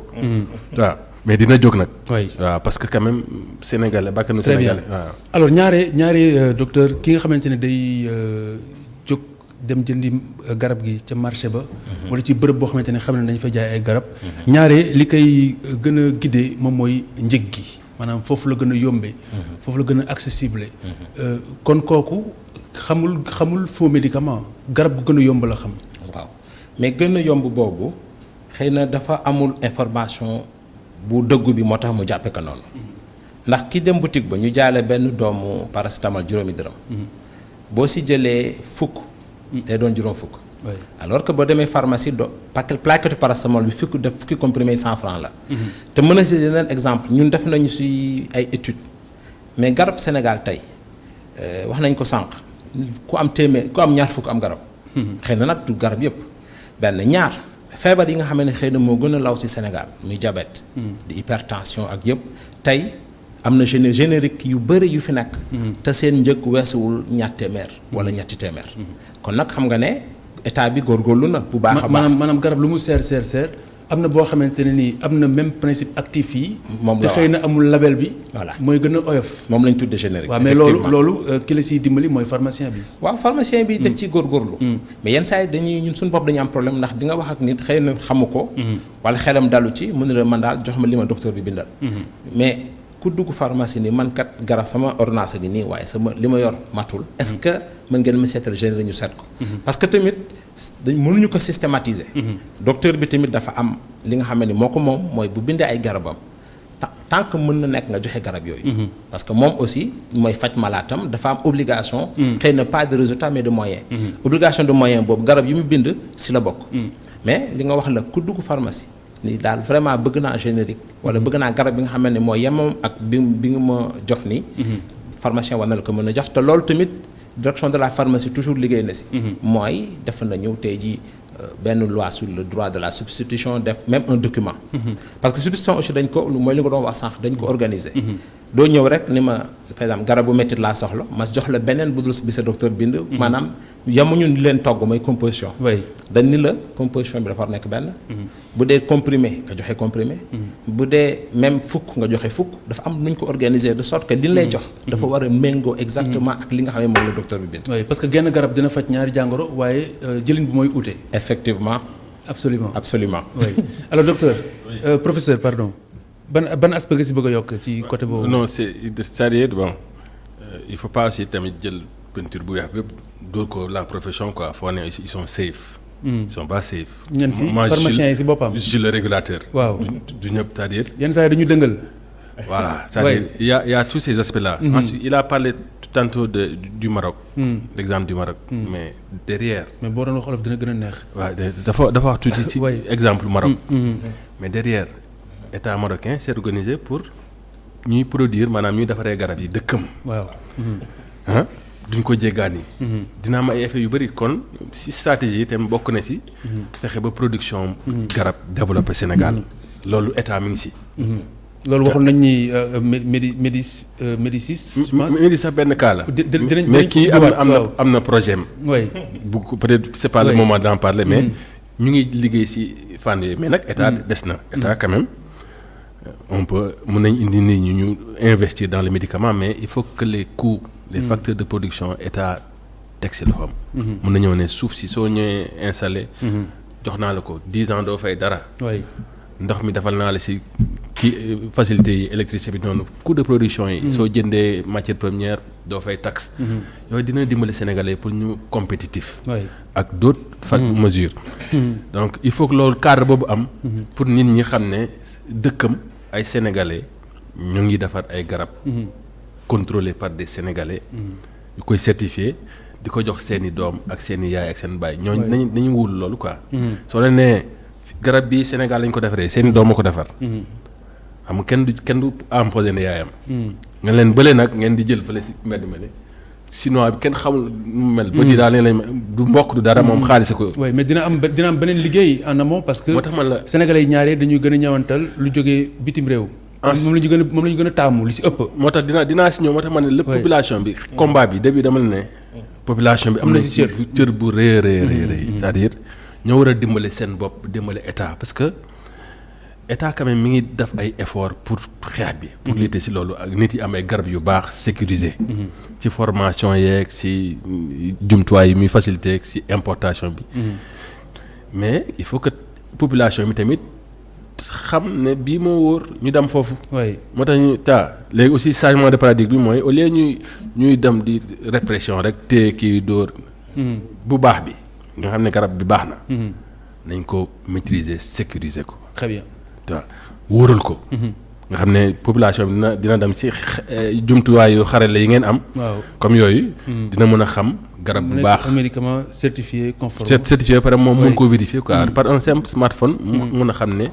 waaw mais dina jóg nag.
oui
waaw parce que quand même sénégalais bakkanu sénégalais waaw.
alors ñaare docteur ki nga xamante ne day jóg dem jëndi garab gi ca marché ba. wala ci bërëb boo xamante ne xam ne dañu fa jaay ay garab. ñaare li koy gën a guider moom mooy njëg gi maanaam foofu la gën a yombee. foofu la gën a accessible. kon kooku xamul faux médicament garab gu gën a yomb la xam.
waaw mais gën a yomb boobu xëy na dafa amul information bu dëggu bi moo tax mu jàppe ko noonu. ndax ki dem boutique ba ñu jaale benn doomu paracétamol juróomi dërëm. boo si jëlee fukk. day doon juróom fukk. alors que boo demee pharmacie plaquette paracétamol bi fukki comprimé 100 francs la. te mën a si yeneen exemple ñun def nañu si ay études mais garab Sénégal tey wax nañ ko sànq ku am téeméer ku am ñaar fukk am garab. xëy na nag du garab yëpp benn ñaar feebar yi nga xam ne xëy na moo gën a law ci Sénégal muy diabète. di hypertension ak yëpp tey am na générique yu bëri yu fi nekk. te seen njëg weesuwul ñaar téeméer wala ñetti téeméer. kon nag xam nga ne état bi góorgóorlu na bu baax a baax.
maanaam garab lu mu seer am na boo xamante ne nii am na même principe actif yi.
moom
te xëy na amul label bi.
voilà
mooy gën a oyof.
moom lañ tuddee générique.
waaw mais loolu ki la siy dimbali mooy pharmacien bi.
waaw pharmacien bi def ci góorgóorlu. mais yenn saa yi ñun suñu bopp dañuy am problème ndax di nga wax ak nit xëy na xamu ko. wala xelam dalu ci mën na la man daal jox ma li ma docteur bi bindal. mais ku dugg pharmacie ni man kat garab sama ordonnance gi nii waaye sama li ma yor matul. est-ce que mën ngeen ma seetal générique ñu seet ko. parce que tamit mënuñu ko systématiser. docteur bi tamit dafa am li nga xam ne moo ko moom mooy bu bindee ay garabam tant que mën na nekk nga joxe garab yooyu. parce que moom aussi mooy faj malaatam dafa am obligation. xëy na pas de résultat mais de moyen. obligation de moyen boobu garab yi mu bind si la bokk. mais li nga wax la ku dugg pharmacie ni daal vraiment bëgg naa générique wala bëgg naa garab bi nga xam ne mooy yemam ak bi nga ma jox ni pharmacien war na la ko mën a jox te loolu tamit direction de la pharmacie toujours liggéey na si. mooy def na ñëw tey jii benn loi sur le droit de la substitution def même un document. parce que substitution aussi dañ ko mooy li nga doon wax sànq dañ ko organiser. doo ñëw rek ni ma par exemple garabu métti laa soxla ma jox la beneen bu dul bi sa docteur bind. maanaam yamuñu ni leen togg mooy composition. dañ ni la composition bi dafa war nekk benn. bu dee comprimé nga joxe comprimé. bu dee même fukk nga joxe fukk dafa am nuñ ko organiser de sorte que li lay jox. dafa war a méngoo exactement ak li nga xam ne moom la docteur bi bind.
oui parce que genn garab dina faj ñaari jàngoro waaye jëlin bi mooy ute.
effectivement.
absolument oui alors docteur professeur pardon. ban aspect nga si bëgg a yokk ci côté boobu.
non c'est-à-dire bon il faut pas aussi tamit jël peinture bu weex bépp dóor ko la profession quoi foo ne ils sont safe. ils sont pas safe.
ñenn si pharmacien yi si boppam.
je suis le régulateur.
waaw
du ñëpp c'est-à-dire.
yenn saa yi dañu dëngal.
voilà c'est-à-dire il y a tous ces aspects-là. Ensuite il a parlé tantôt du Maroc. l'exemple du Maroc. mais derrière.
mais boo doon wax olof dina gën a neex.
waaw dafa wax tuuti ci exemple Maroc. mais derrière. État marocain s'est organisé pour ñuy produire maanaam ñuy defaree garab yi dëkkam.
waaw.
duñ ko jéggaani. dina am ay effets yu bëri kon si stratégie itam bokk na si. fexe ba production. garab développé Sénégal. loolu état mi ngi si.
loolu waxoon nañ ni Médicis. je pense
Médicis sax benn cas la. mais kii am na projet am. bu peut-être c'est pas le moment d'en parler mais ñu ngi liggéey si fànn yooyu mais nag état des na. état quand même. mën nañ indi nit ñi ñu investir dans les médicaments mais il faut que les coûts les facteurs de production état teg si loxoom. mën na ñëw ne suuf si soo ñëwee installé. jox naa la ko 10 ans doo fay dara. ndox mi defal naa la si kii facilité yi électricité bi noonu coût de production yi. soo jëndee matière première doo fay taxe. yooyu dina dimbali Sénégalais pour ñu compétitif. ak d'autres mesures. donc il faut que loolu cadre boobu am. pour nit ñi xam ne dëkkam. ay sénégalais ñu ngi defar ay garab. contrôlé par des sénégalais. yu koy certifié di ko jox seeni doom ak seeni yaay ak seen baay ñooñu nañu wóolu loolu quoi. soo leen nee garab bi Sénégal lañ ko defaree seeni doom a ko defar. xam nga kenn du emposé ne yaayam. nga leen bële nag ngeen di jël fële si mbedd ma ne sinon bi kenn xamul nu mu mel. bëti daal lañ du mbokk du dara moom xaalis ko.
oui mais dina am beneen liggéey en amont parce que.
moo tax man la
Sénégalais yi ñaaree dañuy gën a ñëwantal lu jógee bitim réew. moom la ñu gën a taamu li si ëpp.
moo tax dinaa si ñëw moo tax man ne lépp population bi. combat bi début dama ne. population bi am na ci cër bu rëy. c'est-à-dire ñoo war a dimbale seen bopp dimbale état parce que état quand même mi ngi def ay effort pour xeex bi. pour lutter si loolu ak nit yi am ay garab yu baax sécurisé. ci formation yeeg si jumtuwaay yi muy facilité si importation bi. mais il faut que population bi tamit xam ne bii moo wóor ñu dem foofu. moo tax ñu léegi aussi changement de paradigme bi mooy au lieu ñuy dem di répression rek te kii dóor. bu baax bi nga xam ne garab bi baax na. nañ ko maîtriser sécuriser ko.
très bien.
waaw wóoral ko. nga xam ne population bi dina dem si jumtuwaayu xarale yi ngeen am.
waaw
comme yooyu. dina mën a xam garab bu baax
un médicament certifié conforme.
certifié ba pare moom mën koo vérifier quoi par un simple smartphone. mu mën a xam ne.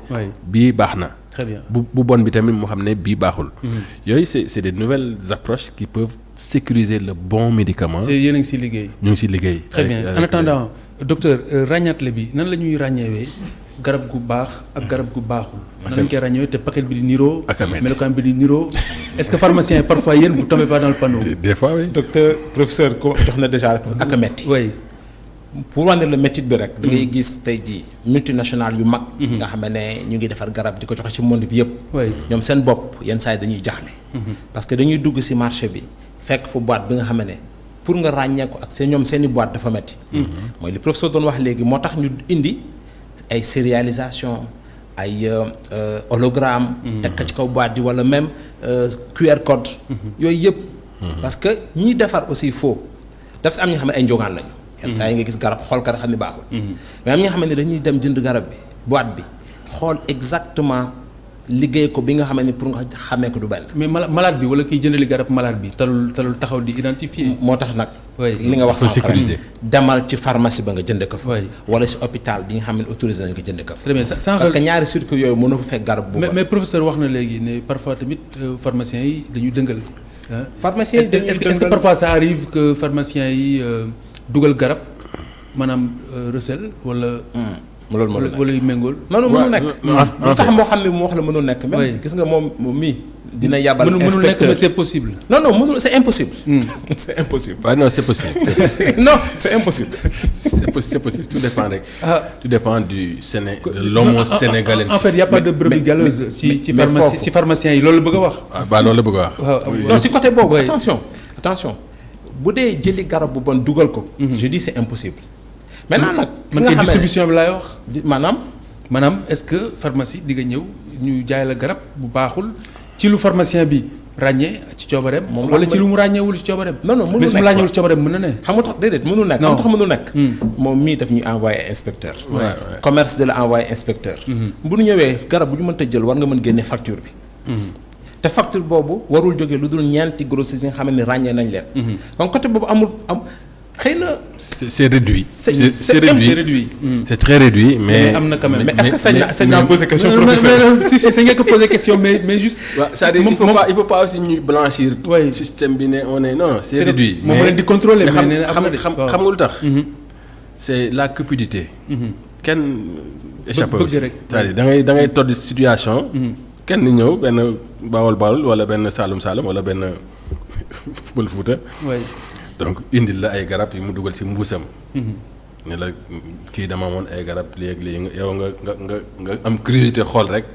bii baax na.
très bien
bu bon bi tamit mu xam ne bii baaxul. yooyu c'est des nouvelles approches qui peuvent sécuriser le bon médicament.
yéen a ngi si liggéey.
ñu ngi si liggéey.
très bien en attendant docteur ràññaatle bi nan la ñuy ràññeewee garab gu baax ak garab gu baaxul. nan la ñu koy ràññeewee te paquet bi di niroo. melokaan bi di niroo. est-ce que pharmacien parfois yéen vous tombez pas dans le panneau.
des fois oui.
docteur professeur ko jox na déjà ak a metti.
oui.
pour wane la métit bi rek. da ngay gis tey jii multinationales yu mag. nga xam ne ñu ngi defar garab di ko joxe ci monde bi yëpp. ñoom seen bopp yenn saa yi dañuy jaaxle. parce que dañuy dugg ci marché bi fekk fu boîte bi nga xam ne pour nga ràññee ko ak ñoom seeni boîte dafa metti. mooy li professeur doon wax léegi moo tax ñu indi ay sérialisation ay hologramme. teg ko ci kaw boîte yi walla même QR code. yooyu yëpp. parce que ñiy defar aussi faux daf si am ñoo xam ne ay njogaan lañu. yenn saa yi nga gis garab xool ka xam ne baaxul. mais am ñi nga xam ne dañuy dem jënd garab bi boîte bi xool exactement liggéey ko bi nga xam ne pour nga xamee ko du benn.
mais malade bi wala kiy jëndali garab malade bi talul taxaw di identifier.
moo tax nag. li nga wax sànq rek demal ci pharmacie ba nga jënd ko fa. wala si hôpital bi nga xam ne autorisé nañ ko jënd ko fa.
très bien
parce que ñaari circuit yooyu mënoo fa fekk garab bu
mais professeur wax na léegi ne parfois tamit pharmaciens yi dañuy dëngal.
pharmaciens yi dañuy dëngal
est-ce que parfois ça arrive que pharmaciens yi dugal garab maanaam recel wala.
loolu mënul nekk
wala yu méngool.
non mënul nekk. lu tax moo xam ne mu wax la mënul nekk. même gis nga moom mii. dina yabal inspecteur
mënul nekk mais c'est possible.
non mënul c'est impossible. c'est impossible.
waaw non c'est possible.
non c'est impossible.
c'est possible tout dépend rek. tout dépend du de l'homo sénégalais.
en fait y a pas de brebis galeuse. ci pharmacien yi loolu la bëgg a wax.
waaw loolu la bëgg a wax.
non si côté boobu attention bu dee jëli garab bu bon dugal ko. je dis c'est impossible. maintenant nag
man kay distribution bi laay wax.
maanaam
est-ce que pharmacie di nga ñëw ñu jaay la garab bu baaxul ci lu pharmacien bi ràññee ci coobareem. wala ci lu mu ràññeewul ci coobareem.
non mënul nekk
mais su mu ràññeewul ci coobareem mën na ne.
xam nga tax déedéet mënul nekk. xam nga tax mënul nekk. moom mii daf ñuy envoyé inspecteur. commerce de la envoyé inspecteur. bu ñu ñëwee garab bu ñu mënta jël war nga mën génne facture bi. te facture boobu warul jógee lu dul ñeenti grossistes yi nga xam ne ràññee nañ leen. donc côté boobu xëy na.
c'est réduit. c'est réduit. c'est très réduit mais.
am na quand même
mais est-ce que sañ naa poser question professeur.
si sañ nga ko poser question mais juste.
waaw c'est-à-dire il faut pas aussi ñuy blanchir. système bi ne on est non c'est réduit.
moom leen di contrôler mais nee na
xam nga lu tax. c'est la cupidité. kenn échappé aussi c'est-à-dire da ngay todd situation. kenn ñëw benn bawol wala benn Saalum wala benn Pël Fuuta. donc indil la ay garab yi mu dugal ci mbuusam. ne la kii dama amoon ay garab léegi yow nga am curiosité xool rek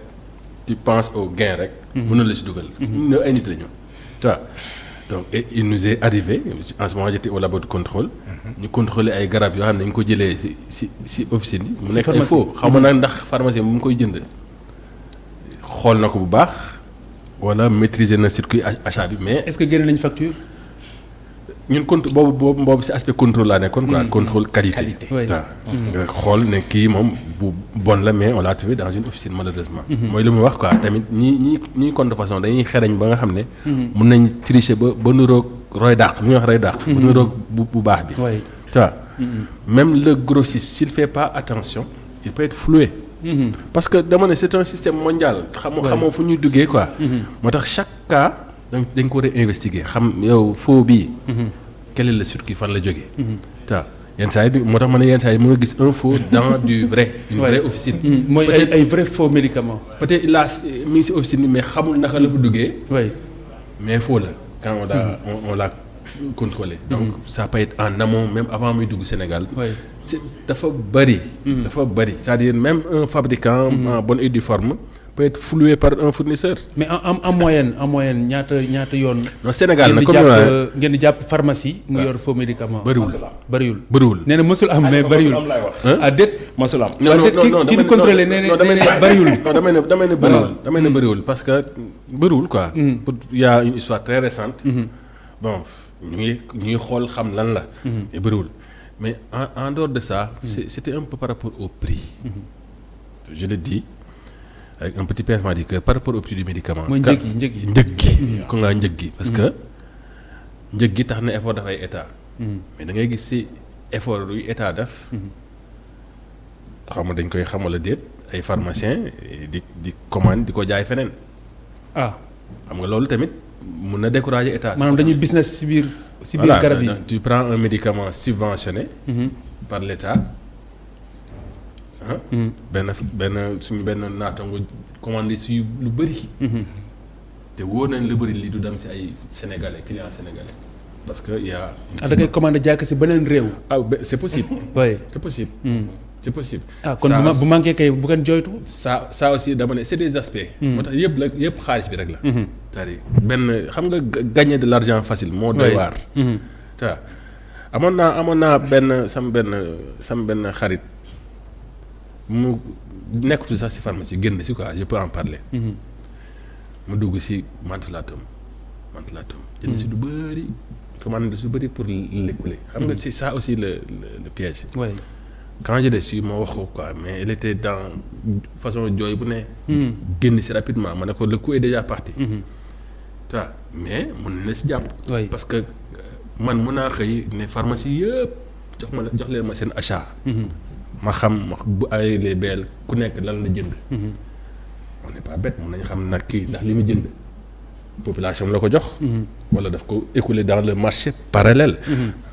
tu penses au gain rek. mën na la ci dugal. ñun ay nit la ñu. tu vois donc et il nous est arrivé en ce moment j'étais au labo de contrôle. ñu contrôler ay garab yoo xam ne ñu ko jëlee ci officine yi. mu nekk ay faux xaw ma nag ndax pharmacien mu ngi koy jënd. xool na ko bu baax wala maîtriser na circuit achat bi mais.
est-ce que génne nañ facture.
ñun boobu ci aspect contrôle laa nekkoon quoi. contrôle qualité. waaw nga xool ne kii moom bu bon la mais on l'a trouvé dans une officine malheureusement. mooy li mu wax quoi tamit ñi contrefaçon dañuy xereñ ba nga xam ne. mun nañ tricher ba nuroog roy dàq lu ñuy wax roy dàq. ba nuroog bu baax bi. tu vois même le grossiste s'il fait pas attention il peut être floué. parce que dama ne c'est un système mondial. xamoo fu ñuy duggee quoi. moo tax chaque cas. donc dañ ko war a investiguer xam yow faux bii. quel est le circuit fan la jógee. waaw yenn saa yi moo tax ma ne yenn saa yi mën nga gis un faux dans du vrai. une vraie officine.
mooy ay vrais faux médicaments.
peut-être il a mi ngi si officine bi mais xamul naka la fa duggee. mais faux la quand on l'a contrôlé. donc ça peut être en amont même avant muy dugg Sénégal. dafa bari. dafa bari c'est-à-dire même un fabricant en bonne et due forme peut être floué par un fournisseur.
mais en moyenne ñaata yoon.
non Sénégal nag
ngeen di jàpp pharmacie mu yor faux médicament.
bëriwul.
nee na mësul am mais bëriwul. ah déet
mësul am.
non
ki di contrôlé nee na bëriwul.
non damay ne bëriwul parce que bëriwul quoi. il y a une histoire très récente. bon ñu ngi xool xam lan la. mais bëriwul mais en dehors de ça. C'était un peu par rapport au prix. Je le dis avec un petit pincement du cœur par rapport au prix du médicament.
mooy njëg yi
kon ngaa njëg gi parce que njëg gi tax na effort dafay état. mais da ngay gis ci effort yu état def. xaw ma dañ koy xamal déet ay pharmaciens di commande di ko jaay feneen. xam nga loolu tamit mun na décourager état.
maanaam dañuy business ci biir garab yi.
tu prends un médicament subventionné. par l'état. benn suñu benn naatango commandé si lu bëri. te wóor nañ lu bëri lii du dem si ay sénégalais clients sénégalais parce que y a.
da ngay commandé jàkk si beneen réew.
c'est possible.
oui
c'est possible. c'est possible.
kon bu manqué kay bu ngeen joytu.
ça aussi dama ne c'est des aspects. moo tax yëpp xaalis bi rek la. c'est-à-dire benn xam nga gagner de l'argent facile moo doy waar. te amoon naa sama benn xarit. mu nekkutu sax ci pharmacie génn ci quoi je peux en parler. mu dugg ci Mentolatum jënd ci lu bëri commande lu bëri pour l'écouler. xam nga c'est ça aussi le piège.
oui
quand je l'ai su ma wax ko quoi mais elle était dans façon jooy bu ne. génn ci rapidement ma ne ko le coup est déjà parti. tu vois mais mun na ci jàpp. parce que man mun naa xëy ne pharmacie yëpp jox leen ma seen achat. ma xam bu ay les bel ku nekk lan la jënd. on n'est pas bête mën nañu xam nag kii ndax li mu jënd population la ko jox. wala daf ko écouler dans le marché parallèle.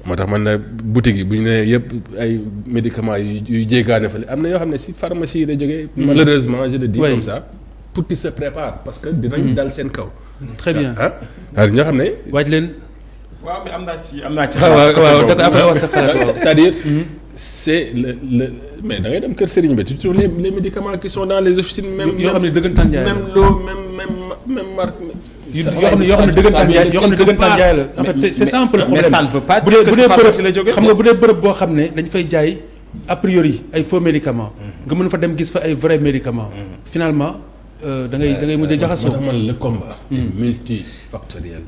moo tax man na boutique yi bu ñu nee yëpp ay médicaments yu jéegaane fële am na yoo xam ne si pharmacie yi la jógee. malheureusement je le dis comme ça pour qu'ils se préparent parce que dinañ dal seen kaw.
très bien
waaw ñoo xam ne.
waaj leen.
waaw mais am naa ci.
waaw
c'est-à-dire. c'est le mais da ngay dem kër Serigne bi toujours les médicaments qui sont dans les officines. même
yoo xam ne dëggantaan jaay la
même lot même marque.
yoo xam ne dëggantaan jaay la en fait c'est ça un peu le problème.
mais ça ne veut pas dire que si pharmacie la jógee.
xam nga bu dee bërëb boo xam ne dañ fay jaay a priori ay faux médicaments. nga mën fa dem gis fa ay vrais médicaments. finalement da ngay mujj a jaxasoo.
moo tax man le combat. multifactoriel.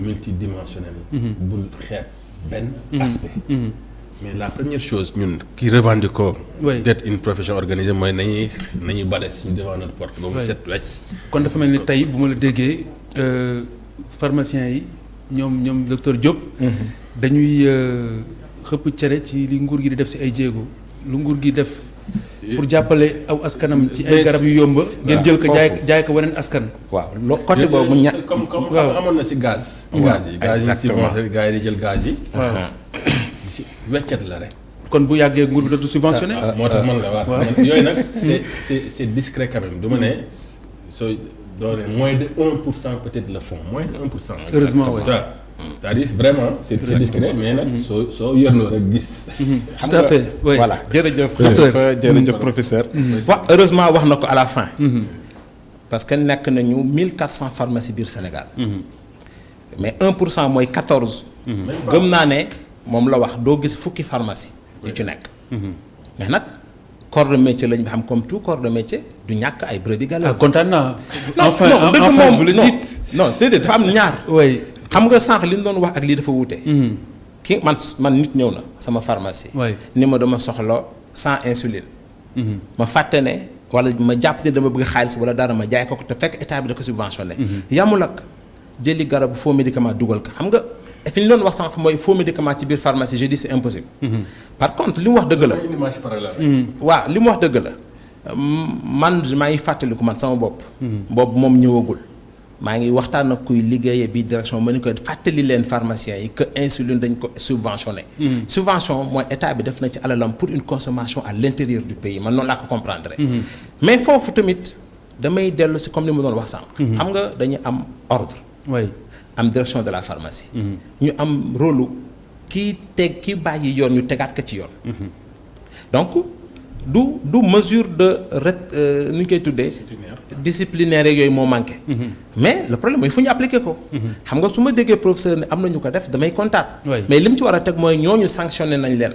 multidimensionnel. bul xeeb benn aspect. mais la première chose ñun qui revendiquons d'être une profession organisée mooy nañuy bale suñu devant notre porte ba mu set wecc.
kon dafa mel ni tey bu ma la déggee pharmaciens yi ñoom docteur Diop. dañuy xëpp cere ci li nguur gi di def ci ay jéego lu nguur gi def pour jàppale aw askanam ci ay garab yu yomba ngeen jël ko jaay ko weneen askan.
waaw loo côté boobu
comme amoon na ci gaz. gaz yi subventionné gars yi di jël gaz yi. weccet la rek.
kon bu yàggee nguur bi dootu subventionné.
moo tax man la waaw yooyu nag c'est discret quand même du ma ne soo doone moins de 1% peut-être le fond moins de 1%.
heureusement oui.
c'est-à-dire vraiment c'est discret mais nag soo yërnoo rek gis.
tout à fait oui.
voilà jërëjëf professeur. waaw heureusement wax na ko à la fin. parce que nekk nañu 1400 pharmacies biir Sénégal. mais 1% mooy 14. gëm naa ne. moom la wax doo gis fukki pharmacie yu ci nekk. mais nag corps de métier lañu xam comme tout corps de métier du ñàkk ay brebis galeuses.
kontaan naa.
enfin vous le dites. non déedéet dafa am ñaar.
oui
xam nga sànq li ñu doon wax ak lii dafa wuute. ki man nit ñëw na sama pharmacie. ni ma dama soxla sans insuline. ma fàtte ne wala ma jàpp ne dama bëgg xaalis wala dara ma jaay ko te fekk état bi da ko subventionné. yamul ak jëli garabu faux médicament dugal ko xam nga. fi ñu doon wax sànq mooy faux médicament ci biir pharmacie je dis c'est impossible. par contre li mu wax dëgg la. waaw li mu wax dëgg la man maa ngi fàttaliku man sama bopp. boobu moom ñëwagul. maa ngi waxtaan ak kuy liggéeyee bii direction ma ni ko fàttali leen pharmaciens yi que insuline dañ ko subventionné. subvention mooy état bi def na ci alalam pour une consommation à l'intérieur du pays man noonu laa ko comprendre. mais foofu tamit damay dellu si comme li ma doon wax sànq. xam nga dañuy am ordre. am direction de la pharmacie. ñu am rôle kii bàyyi yoon ñu tegaat ko ci yoon. donc du mesure de nu ñu koy tuddee disciplinaire yooyu moo manqué. mais le problème mooy fu ñu appliqué ko. xam nga su ma déggee professeur ne am na ñu ko def damay kontaan. mais li mu ci war a teg mooy ñooñu sanctionné nañ leen.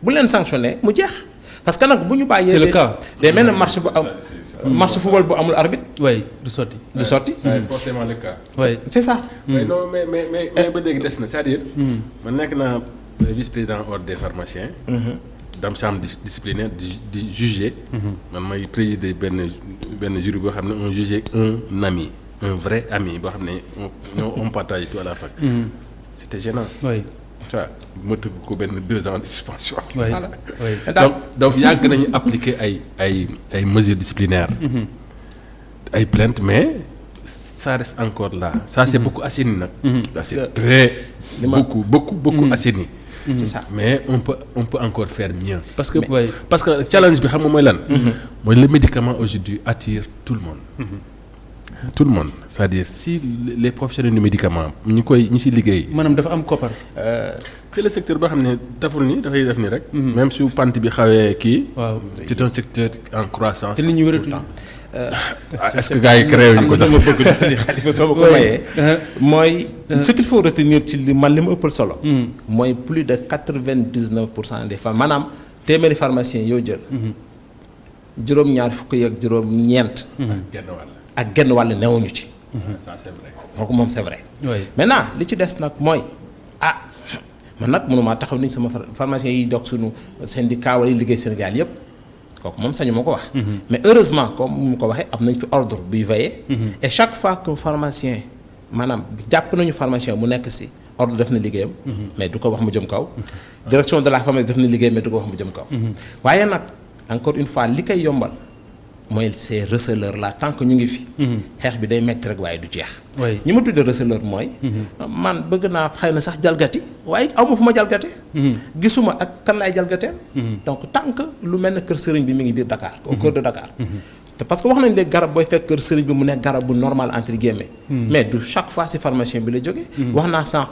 bu leen sanctionné mu jeex parce que nag bu ñu bàyyee.
c'est le cas
day mel ne match bu am match football bu amul arbitre.
oui du sotti.
du sotti.
c'est forcément le cas.
oui
c'est ça. mais non mais ba léegi des na c'est-à-dire. man nekk naa vice-président ordre des pharmaciens. dam chambre disciplinaire di juger. man may présider benn jury boo xam ne on jugeait un ami un vrai ami boo xam ne on partage tout à la fac. c'était gênant.
oui.
tu vois ma tëgg ko benn 2 ans de suspension.
oui
donc yàgg nañu appliquer ay mesures disciplinaires. ay plaintes mais ça reste encore là ça c'est beaucoup assaini nag. ça c'est très beaucoup assaini.
c'est ça
mais on peut encore faire mieux. parce que challenge bi xam nga mooy lan. mooy le médicament aujourd'hui attire tout le monde. tout le monde c'est-à-dire si les professionnels du médicament ñi ci liggéey.
maanaam dafa am koppar.
c'est le secteur boo xam ne daful ni dafay def ni rek. même su pante bi xawee kii.
waaw
c'est un secteur en croissance.
te nit ñi wëratu
est-ce que gars yi créé wuñ ko sax
am na bëgg Khalifa soo ma ko mayee. mooy ce qu'il faut retenir ci li ma ëppal solo. mooy plus de 99% des femmes maanaam téeméeri pharmaciens yoo jël. juróom-ñaar fukk ak juróom-ñeent. ak genn wàll newuñu ci.
ça c'est vrai.
kooku moom c'est vrai.
oui
maintenant li ci des nag mooy man nag mënumaa taxaw ni sama pharmacien yi doog suñu syndicat wala yi liggéey Sénégal yépp kooku moom sañu ma ko wax. mais heureusement comme mu ko waxee am nañ fi ordre buy veiller. et chaque fois que pharmacien maanaam jàpp nañu pharmacien mu nekk ci ordre def na liggéeyam. mais du ko wax mu jëm kaw. direction de la pharmacie def na liggéeyam mais du ko wax mu jëm kaw. waaye nag encore une fois li koy yombal. mooy ces receleurs là tant que ñu ngi fi. xeex bi day metti rek waaye du jeex. ñi ma tuddee receleur mooy. man bëgg naa xëy na sax jalgati waaye amu fu ma jalgate. gisuma ak kan laay jalgatee. donc tant que lu mel ne kër sëriñ bi mi ngi biir Dakar. au cœur de Dakar. te parce que wax nañ léegi garab booy fekk kër sëriñ bi mu nekk garab bu normal entre guillemets. mais du chaque fois ci pharmacien bi la jógee. wax naa sànq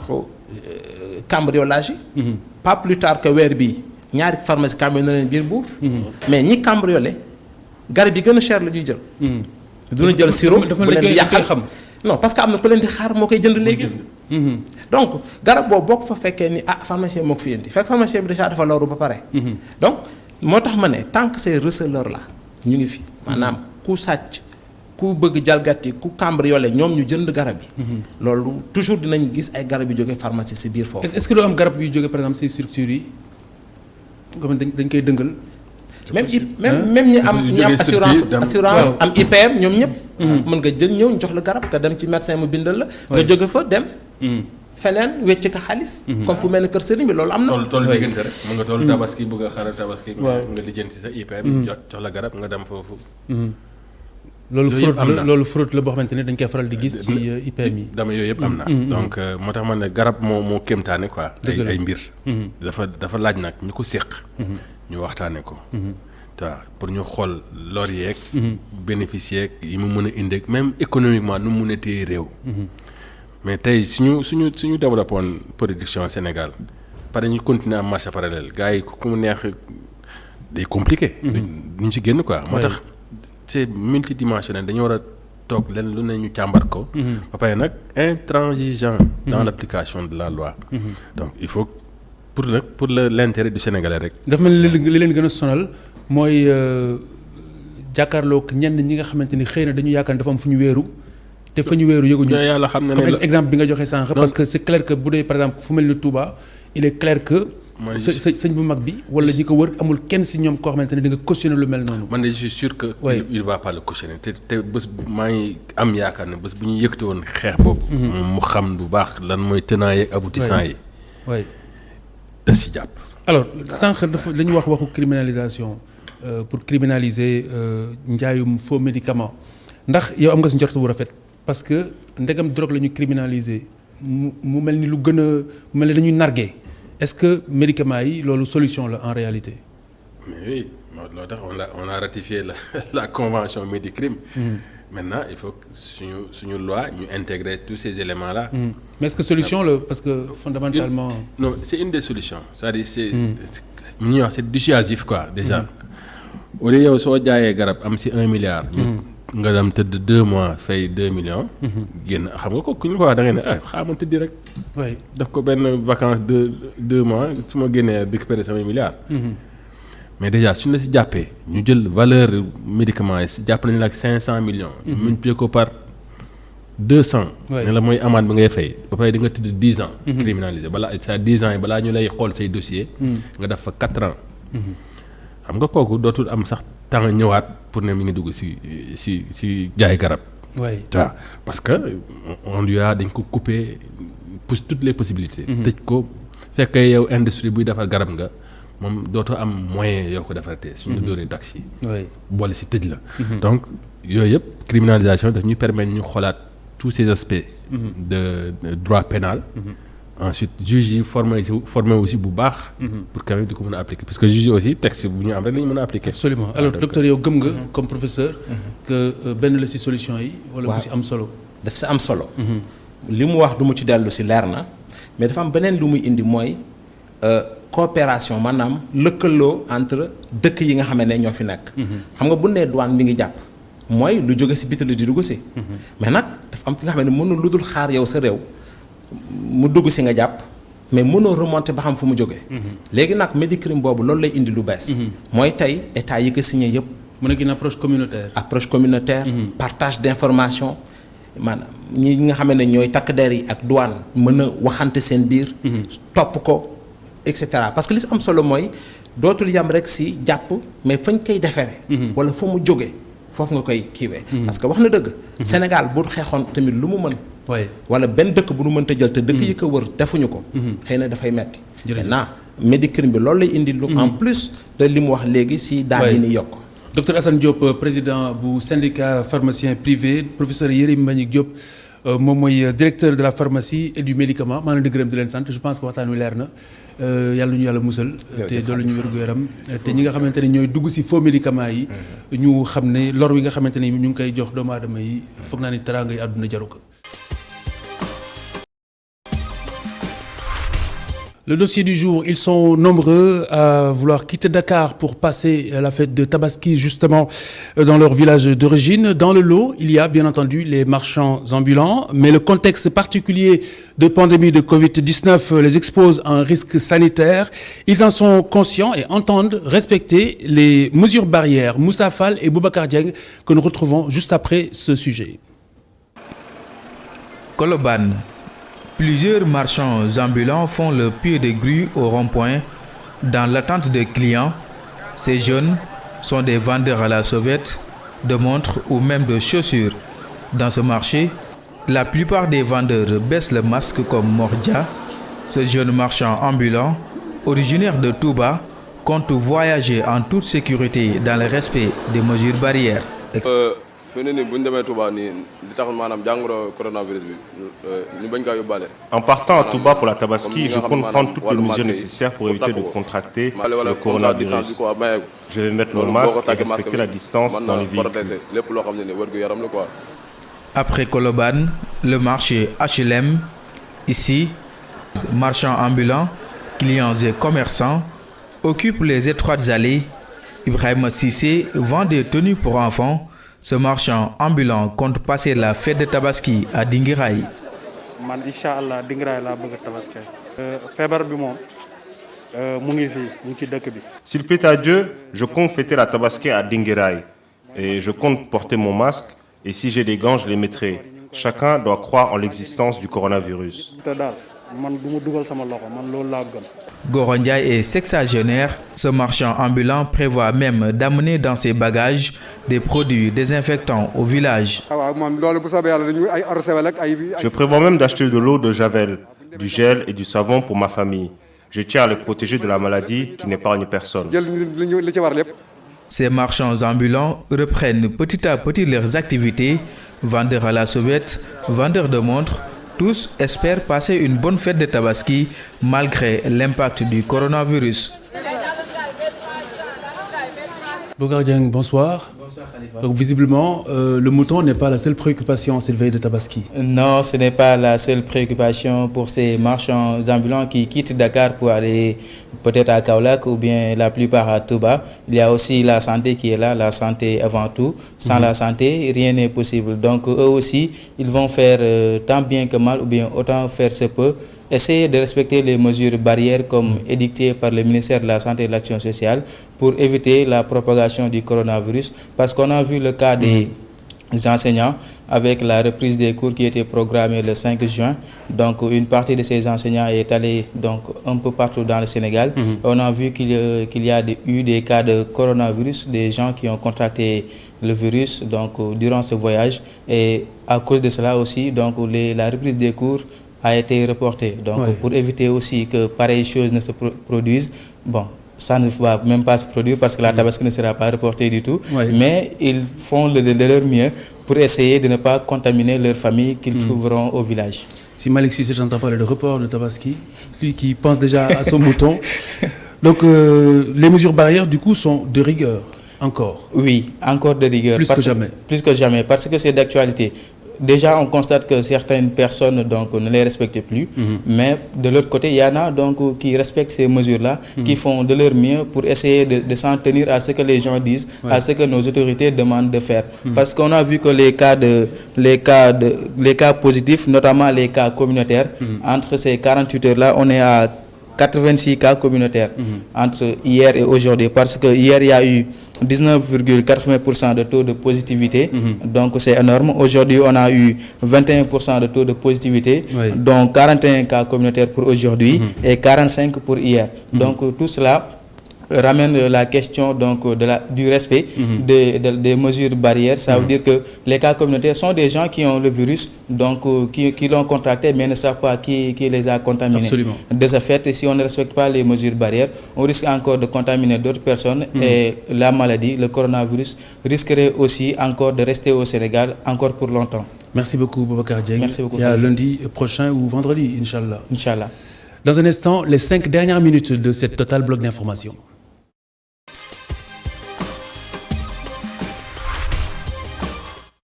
cambriolage yi. pas plus tard que weer bii ñaari pharmacie cambriolé na leen biir Mbour. mais ñi cambriolé. garab yi gën a cher la ñuy jël. duna jël sirop bu leen di yàqal xam non parce que am na ku leen di xaar moo koy jënd léegi. donc garab boobu boo ko fa fekkee ni pharmacien moo ko fi indi fekk pharmacien bi déjà dafa loru ba pare. donc moo tax ma ne tant que ces receleurs là ñu ngi fi. maanaam ku sàcc ku bëgg jalgati ku cambriolé ñoom ñu jënd garab yi. loolu toujours dinañ gis ay garab yu jógee pharmacie ci biir foofu.
est-ce que doo am garab yu jógee par exemple ces structures yi nga xam dañ koy dëngal. même ñi am assurance am IPM ñoom ñëpp. mën nga jël ñëw ñu jox la garab nga dem ci médecin mu bindal la. nga jóge fa dem. feneen wecc ka xaalis. comme fu mel ne kër sëriñ bi loolu am na.
tool diggante rek mën nga tool tabaski bëgg a xaral tabaski. nga lijjanti sa IPM. jox la garab nga dem foofu.
loolu fraude la boo xamante ne dañ koy faral di gis ci IPM yi.
dama yooyu yëpp am na. donc moo tax man ne garab moo kéemtaane quoi. ay mbir. dafa laaj nag ñu ko séq. ñu waxtaane ko. waaw pour ñu xool lor yeeg. bénéfice yeeg yi mu mën a indi même économiquement nu mu mën a téye réew. mais tey suñu développé woon production Sénégal pare ñu continuer am marché parallèle gars yi ku mu neex day compliqué. duñ ci génn quoi. moo tax c'est multidimensionnel dañu war a toog leen lu ne ñu càmbar ko. ba pare nag intransigeant dans l'application de la loi. donc il faut. pour l'intérêt du Sénégalais rek.
dafa mel ni li leen gën a sonal mooy jàkkaarloog ñenn ñi nga xamante ni xëy na dañu yaakaar dafa am fu ñu wéeru te fa ñu wéeru yëguñu.
yàlla xam na ne
comme exemple bi nga joxe sànq. parce que c'est clair que bu dee par exemple fu mel ni Touba il est clair que. sëñ bu mag bi wala ñi ko wër amul kenn ci ñoom koo xamante ne di nga cautionner lu mel noonu.
man de je suis sûr que. il va pas le cautionner te bés maa ngi am yaakaar ne bés bu ñu yëkkati woon xeex boobu. mu xam bu baax lan mooy tenants yeeg aboutissants yi. da si jàpp.
alors sànq dafa dañu waxu criminalisation pour criminaliser njaayum faux médicament ndax yow am nga si njort bu rafet parce que ndegam drogue la ñu criminaliser mu mel ni lu gën a mu mel ni dañuy narguer est-ce que médicaments yi loolu solution la en réalité.
mais oui loolu tax on a ratifié la convention Médicrime. maintenant il faut que suñu loi ñu intégrer tous ces éléments là.
Mais est-ce que solution la parce que fondamentalement.
Non, c'est une des solutions c'est-à-dire c'est dissuasif quoi déjà. au lieu yow soo jaayee garab am si 1 milliard. nga dem tëdd 2 mois fay 2 millions. génn xam nga ko ku ñu ko wax da ngay ne xaaral ma tëddi rek.
oui
def ko benn vacance de 2 mois su ma génnee récupérer samay milliards. mais déjà suñu la si jàppee ñu jël valeur médicament yi si jàpp nañu la ak 500 millions. multiplier ko par 200. ne la mooy amende bi ngay fay ba pare di nga tëdd 10 ans. criminalisé balaa sa 10 ans yi balaa ñu lay xool say dossier nga def fa 4 ans. xam nga kooku dootul am sax temps ñëwaat pour ne mi ngi dugg si jaay garab.
oui
waaw parce que on lui a dañ ko couper pousse toutes les possibilités. tëj ko fekkee yow industrie buy defar garab nga moom dootoo am moyen yoo ko defaratee. suñu dóoree taxi yi.
oui
boole si tëj la. donc yooyu yëpp criminalisation daf ñuy permettre ñu xoolaat tous ces aspects. de droit pénal. ensuite juge yi formé aussi bu baax. pour quand même di ko mën a appliquer parce que juge yi aussi texte bu ñu am rek la ñu mën a appliquer.
absolument alors docteur yow gëm nga comme professeur. que benn la ci solution yi. wala bu ci am solo.
daf si am solo. li mu wax du mu ci dellu si leer na mais dafa am beneen lu muy indi mooy coopération maanaam lëkkaloo entre dëkk yi nga xam ne ñoo fi nekk. xam nga bu nee douane mi ngi jàpp mooy lu jóge si biti la di dugg si. mais nag dafa am fi nga xam ne mënul lu dul xaar yow sa réew. mu dugg si nga jàpp mais mënoo remonter ba xam fu mu jógee. léegi nag Médicrime boobu loolu lay indi lu bees. mooy tey état yi ko signé yëpp.
mu nekk une approche communautaire.
approche communautaire. partage d'information maanaam ñi nga xam ne ñooy takk der yi ak douane mën a waxante seen biir. topp ko et cetera parce que li si am solo mooy dootul yam rek si jàpp mais fañ koy defaree. wala fa mu jógee foofu nga koy kiiwee. parce que wax na dëgg. Sénégal bu xeexoon tamit lu mu mën. wala benn dëkk bu nu mënta jël te dëkk yi ko wër defuñu ko. xëy na dafay metti maintenant Médicrime bi loolu lay indi lu en plus de li mu wax léegi si daal yi ni yokk.
docteur Assane Diop président bu syndicat pharmacien privé professeur Yérim Mbagnick Diop moom mooy directeur de la pharmacie et du médicament maa ngi leen di gërëm di leen sant je pense que waxtaan wi leer na yàlla ñu yàlla musal. te doolu ñu wér-gu-yaram te ñi nga xamante ne ñooy dugg si faux médicaments yi ñu xam ne lor wi nga xamante ne ñu ngi koy jox doomu aadama yi foog naa ni teraanga yi àdduna jaru ko. Le dossier du jour, ils sont nombreux à vouloir quitter Dakar pour passer la fête de Tabaski justement dans leur village d'origine. Dans le lot, il y a bien entendu les marchands ambulants, mais le contexte particulier de pandémie de Covid-19 les expose à un risque sanitaire. Ils en sont conscients et entendent respecter les mesures barrières. Moussa Fall et Boubacar Dieng que nous retrouvons juste après ce sujet.
Colobane. Plusieurs marchands ambulants font le pied de grue au rond-point dans l'attente des clients. Ces jeunes sont des vendeurs à la sauvette, de montres ou même de chaussures. Dans ce marché, la plupart des vendeurs baissent le masque comme Mordia. Ce jeune marchand ambulant, originaire de Touba, compte voyager en toute sécurité dans le respect des mesures barrières.
En partant à Touba pour la Tabaski, je compte prendre toutes les mesures nécessaires pour éviter de contracter le coronavirus. Je vais mettre mon masque et respecter la distance dans les véhicules.
Après Colobane, le marché HLM, ici, marchands ambulants, clients et commerçants occupent les étroites allées. Ibrahima Sissé vend des tenues pour enfants. Ce marchand ambulant compte passer la fête de Tabaski à Dinguiraye.
Man inshallah Dinguiraye la bëgg Tabaski. Feebar bi moom mu ngi fi mu ngi ci dëkk bi.
S'il plaît à Dieu, je compte fêter la Tabaski à Dinguiraye et je compte porter mon masque et si j'ai des gants, je les mettrai. Chacun doit croire en l'existence du coronavirus.
Goro Ndiaye est sexagénaire. Ce marchand ambulant prévoit même d'amener dans ses bagages des produits désinfectants au village.
Je prévois même d'acheter de l'eau de Javel, du gel et du savon pour ma famille. Je tiens à les protéger de la maladie qui n'épargne personne.
Ces marchands ambulants reprennent petit à petit leurs activités. Vendeurs à la sauvette, vendeurs de montres, tous espèrent passer une bonne fête de Tabaski malgré l'impact du coronavirus.
Boubacar Dieng, bonsoir.
Bonsoir Khalifa.
Donc visiblement, le mouton n'est pas la seule préoccupation en cette veille de Tabaski.
Non, ce n'est pas la seule préoccupation pour ces marchands ambulants qui quittent Dakar pour aller peut-être à Kaolack ou bien la plupart à Touba. Il y a aussi la santé qui est là, la santé avant tout. Sans la santé, rien n'est possible. Donc eux aussi, ils vont faire tant bien que mal ou bien autant faire ce peu. Essayer de respecter les mesures barrières comme édictées par le ministère de la Santé et de l'Action sociale pour éviter la propagation du coronavirus. Parce qu'on a vu le cas des enseignants avec la reprise des cours qui était programmée le 5 juin. Donc une partie de ces enseignants est allée donc, un peu partout dans le Sénégal. On a vu qu'il y a eu des cas de coronavirus, des gens qui ont contracté le virus donc, durant ce voyage. Et à cause de cela aussi, donc, la reprise des cours a été reporté. Donc, pour éviter aussi que pareilles choses ne se produisent, bon, ça ne va même pas se produire parce que la Tabaski ne sera pas reportée du tout. Mais ils font de leur mieux pour essayer de ne pas contaminer leur famille qu'ils trouveront au village.
Si Malick Cissé j'entends parler de report de Tabaski, lui qui pense déjà à son mouton. Donc, les mesures barrières, du coup, sont de rigueur, encore.
Oui, encore de rigueur.
Plus que jamais.
Plus que jamais, parce que c'est d'actualité. Déjà, on constate que certaines personnes donc, ne les respectent plus, mais de l'autre côté, il y en a donc, qui respectent ces mesures-là, qui font de leur mieux pour essayer de s'en tenir à ce que les gens disent, à ce que nos autorités demandent de faire. Parce qu'on a vu que les cas positifs, notamment les cas communautaires, entre ces 48 heures-là, on est à 86 cas communautaires entre hier et aujourd'hui, parce que hier il y a eu 19,80% de taux de positivité, donc c'est énorme. Aujourd'hui on a eu 21% de taux de positivité, donc 41 cas communautaires pour aujourd'hui et 45 pour hier. Donc tout cela ramène la question donc, du respect des mesures barrières. Ça veut dire que les cas communautaires sont des gens qui ont le virus, donc qui l'ont contracté mais ne savent pas qui les a contaminés.
Absolument.
De ce fait, si on ne respecte pas les mesures barrières, on risque encore de contaminer d'autres personnes et la maladie, le coronavirus, risquerait aussi encore de rester au Sénégal encore pour longtemps.
Merci beaucoup Boubacar Dieng.
Merci beaucoup.
Et à lundi prochain ou vendredi, Inch'Allah.
Inch'Allah.
Dans un instant, les 5 dernières minutes de cette Total bloc d'information.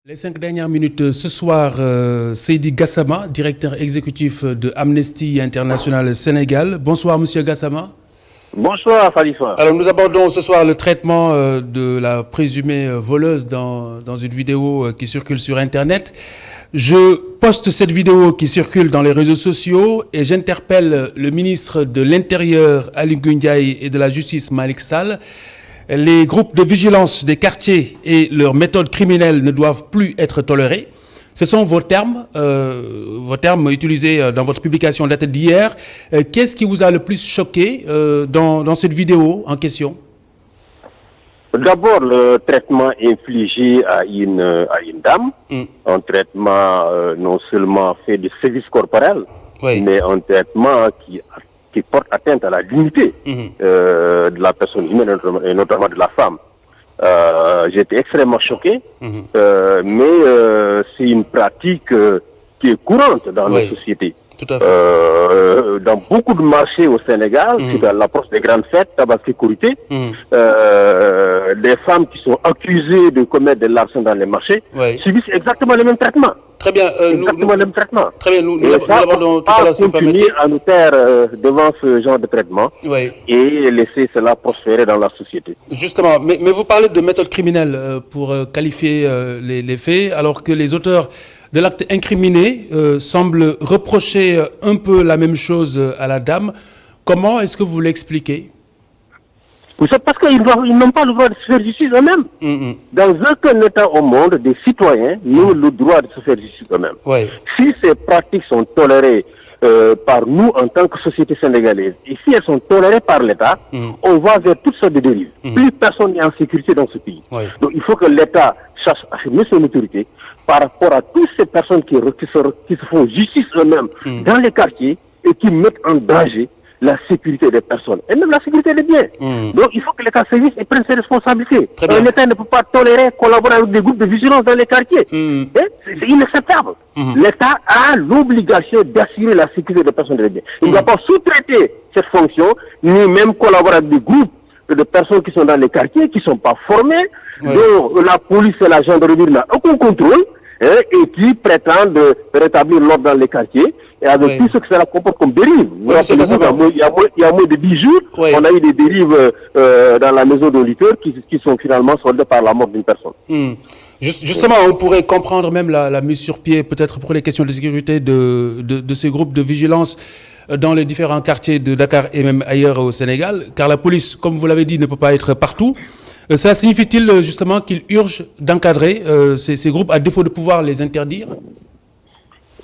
Les 5 dernières minutes ce soir, Seydi Gassama, directeur exécutif de Amnesty International Sénégal. Bonsoir Monsieur Gassama.
Bonsoir Khalifa.
Alors nous abordons ce soir le traitement de la présumée voleuse dans une vidéo qui circule sur Internet. Je poste cette vidéo qui circule dans les réseaux sociaux et j'interpelle le ministre de l'Intérieur Aly Ngouille Ndiaye et de la Justice Malick Sall. Les groupes de vigilance des quartiers et leurs méthodes criminelles ne doivent plus être tolérés. Ce sont vos termes utilisés dans votre publication datée d'hier. Qu'est-ce qui vous a le plus choqué dans cette vidéo en question?
D'abord, le traitement infligé à une dame, un traitement non seulement fait de sévices corporels, mais un traitement qui porte atteinte à la dignité de la personne humaine et notamment de la femme. J'ai été extrêmement choqué, mais c'est une pratique qui est courante dans nos sociétés.
Tout à fait.
Dans beaucoup de marchés au Sénégal, c'est à l'approche des grandes fêtes, Tabaski Korité, des femmes qui sont accusées de commettre des larcins dans les marchés subissent exactement le même traitement.
Très bien.
Exactement le même traitement.
Très bien. Nous l'abordons tout à l'heure, si vous permettez.
Continuer à nous taire devant ce genre de traitement et laisser cela prospérer dans la société.
Justement, mais vous parlez de méthode criminelle pour qualifier les faits, alors que les auteurs de l'acte incriminé semblent reprocher un peu la même chose à la dame. Comment est-ce que vous l'expliquez?
C'est parce qu'ils n'ont pas le droit de se faire justice eux-mêmes. Dans aucun État au monde, des citoyens n'ont le droit de se faire justice eux-mêmes. Si ces pratiques sont tolérées par nous en tant que société sénégalaise, et si elles sont tolérées par l'État, on va vers toutes sortes de dérives. Plus personne n'est en sécurité dans ce pays. Donc il faut que l'État cherche à affirmer son autorité par rapport à toutes ces personnes qui se font justice eux-mêmes dans les quartiers et qui mettent en danger la sécurité des personnes et même la sécurité des biens. Donc il faut que l'État sévisse et prenne ses responsabilités. Un État ne peut pas tolérer, collaborer avec des groupes de vigilance dans les quartiers. C'est inacceptable. L'État a l'obligation d'assurer la sécurité des personnes et des biens. Il ne doit pas sous-traiter cette fonction, ni même collaborer avec des groupes de personnes qui sont dans les quartiers, qui ne sont pas formées, dont la police et la gendarmerie n'ont aucun contrôle, et qui prétendent rétablir l'ordre dans les quartiers, et avec tout ce que cela comporte comme dérive. Il y a moins de 10 jours, on a eu des dérives dans la maison d'auditeur qui sont finalement soldées par la mort d'une personne.
Justement, on pourrait comprendre même la mise sur pied, peut-être pour les questions de sécurité, de ces groupes de vigilance dans les différents quartiers de Dakar et même ailleurs au Sénégal, car la police, comme vous l'avez dit, ne peut pas être partout. Ça signifie-t-il justement qu'il urge d'encadrer ces groupes à défaut de pouvoir les interdire?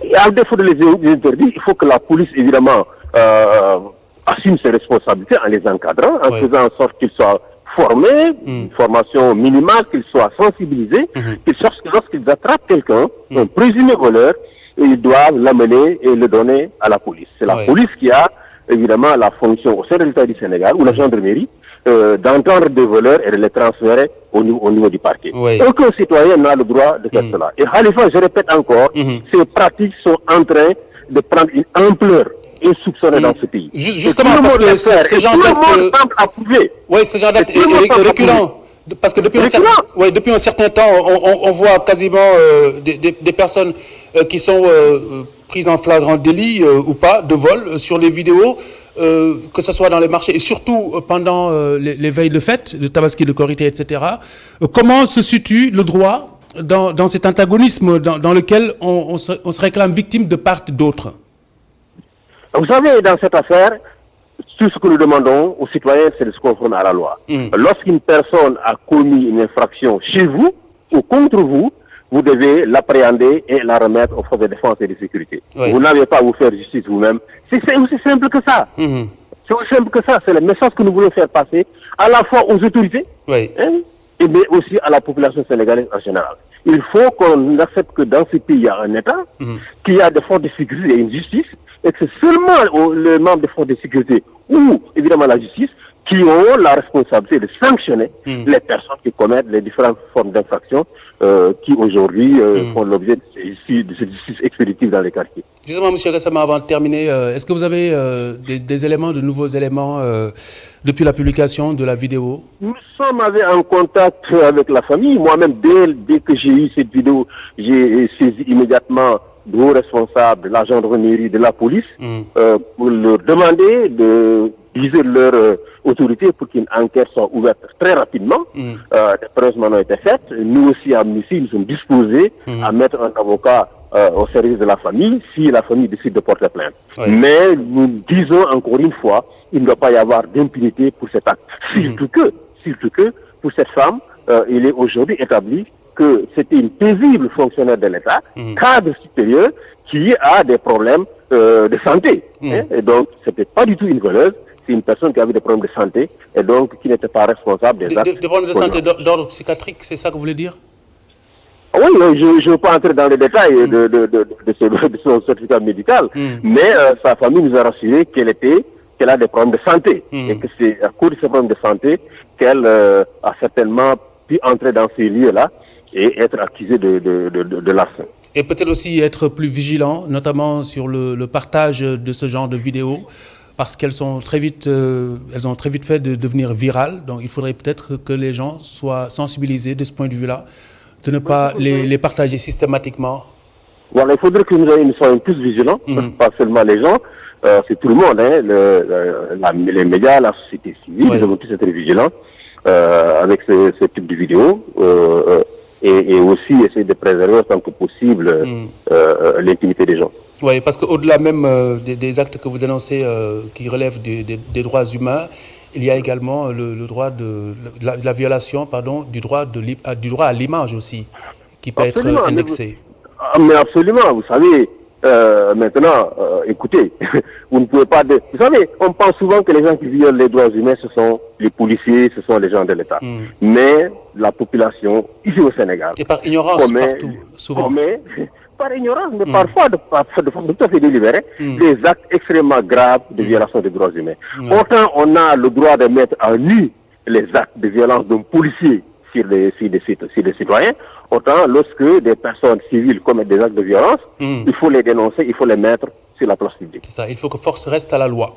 Et à défaut de les interdire, il faut que la police, évidemment, assume ses responsabilités en les encadrant, en faisant en sorte qu'ils soient formés, une formation minimale, qu'ils soient sensibilisés, qu'ils sachent que lorsqu'ils attrapent quelqu'un, un présumé voleur, ils doivent l'amener et le donner à la police. C'est la police qui a, évidemment, la fonction au sein de l'État du Sénégal, ou la gendarmerie, d'entendre des voleurs et de les transférer au niveau du parquet. Aucun citoyen n'a le droit de faire cela. Et Khalifa, je répète encore, ces pratiques sont en train de prendre une ampleur insoupçonnée dans ce pays.
Justement, parce que ce genre d'acte est récurrent. Parce que depuis un certain temps, on voit quasiment des personnes qui sont prises en flagrant délit ou pas de vol sur les vidéos, que ce soit dans les marchés et surtout pendant les veilles de fête, de Tabaski, de Korité, etc. Comment se situe le droit dans cet antagonisme dans lequel on se réclame victime de part et d'autre?
Vous savez, dans cette affaire, tout ce que nous demandons aux citoyens, c'est de se conformer à la loi. Lorsqu'une personne a commis une infraction chez vous ou contre vous, vous devez l'appréhender et la remettre aux forces de défense et de sécurité. Vous n'avez pas à vous faire justice vous-même. C'est aussi simple que ça. C'est aussi simple que ça. C'est le message que nous voulons faire passer à la fois aux autorités, mais aussi à la population sénégalaise en général. Il faut qu'on accepte que dans ce pays, il y a un État, qu'il y a des forces de sécurité et une justice, et que c'est seulement les membres des forces de sécurité ou évidemment la justice qui ont la responsabilité de sanctionner les personnes qui commettent les différentes formes d'infraction qui aujourd'hui font l'objet de cette justice expéditive dans les quartiers.
Justement, M. Gassama, avant de terminer, est-ce que vous avez des éléments, de nouveaux éléments depuis la publication de la vidéo?
Nous sommes en contact avec la famille. Moi-même, dès que j'ai eu cette vidéo, j'ai saisi immédiatement de hauts responsables de la gendarmerie, de la police, pour leur demander de viser leur autorité pour qu'une enquête soit ouverte très rapidement. Des preuves ont été faites. Nous aussi, à Amnesty, nous sommes disposés à mettre un avocat au service de la famille si la famille décide de porter plainte. Mais nous disons encore une fois, il ne doit pas y avoir d'impunité pour cet acte. Surtout que pour cette femme, il est aujourd'hui établi que c'était une paisible fonctionnaire de l'État, cadre supérieur, qui a des problèmes de santé. Et donc, ce n'était pas du tout une voleuse, c'est une personne qui avait des problèmes de santé, et donc qui n'était pas responsable des actes.
Des problèmes de santé d'ordre psychiatrique, c'est ça que vous voulez dire?
Oui, je ne veux pas entrer dans les détails de son certificat médical, mais sa famille nous a rassuré qu'elle a des problèmes de santé, et que c'est à cause de ces problèmes de santé qu'elle a certainement pu entrer dans ces lieux-là et être accusée de l'arson.
Et peut-être aussi être plus vigilant, notamment sur le partage de ce genre de vidéos, parce qu'elles ont très vite fait de devenir virales. Donc il faudrait peut-être que les gens soient sensibilisés de ce point de vue-là, de ne pas les partager systématiquement.
Voilà, il faudrait que nous soyons plus vigilants, pas seulement les gens, c'est tout le monde, les médias, la société civile, nous devons tous être vigilants avec ce type de vidéos. Et aussi essayer de préserver autant que possible l'intimité des gens.
Oui, parce qu'au-delà même des actes que vous dénoncez qui relèvent des droits humains, il y a également le droit la violation du droit à l'image aussi, qui peut être indexé.
Mais absolument, vous savez, maintenant, écoutez, vous ne pouvez pas... Vous savez, on pense souvent que les gens qui violent les droits humains, ce sont les policiers, ce sont les gens de l'État. Mais la population, ici au Sénégal...
Et par ignorance partout, souvent.
Par ignorance, mais parfois de façon tout à fait délibérée, des actes extrêmement graves de violation des droits humains. Autant on a le droit de mettre à nu les actes de violence d'un policier sur les citoyens, autant lorsque des personnes civiles commettent des actes de violence, il faut les dénoncer, il faut les mettre sur la place publique.
C'est ça, il faut que force reste à la loi.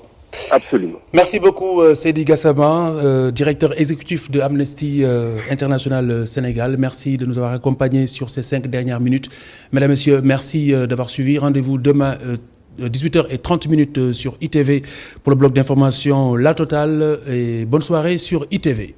Absolument.
Merci beaucoup Seydi Gassama, directeur exécutif de Amnesty International Sénégal. Merci de nous avoir accompagnés sur ces 5 dernières minutes. Mesdames, Messieurs, merci d'avoir suivi. Rendez-vous demain 18h30 sur ITV pour le bloc d'information La Totale et bonne soirée sur ITV.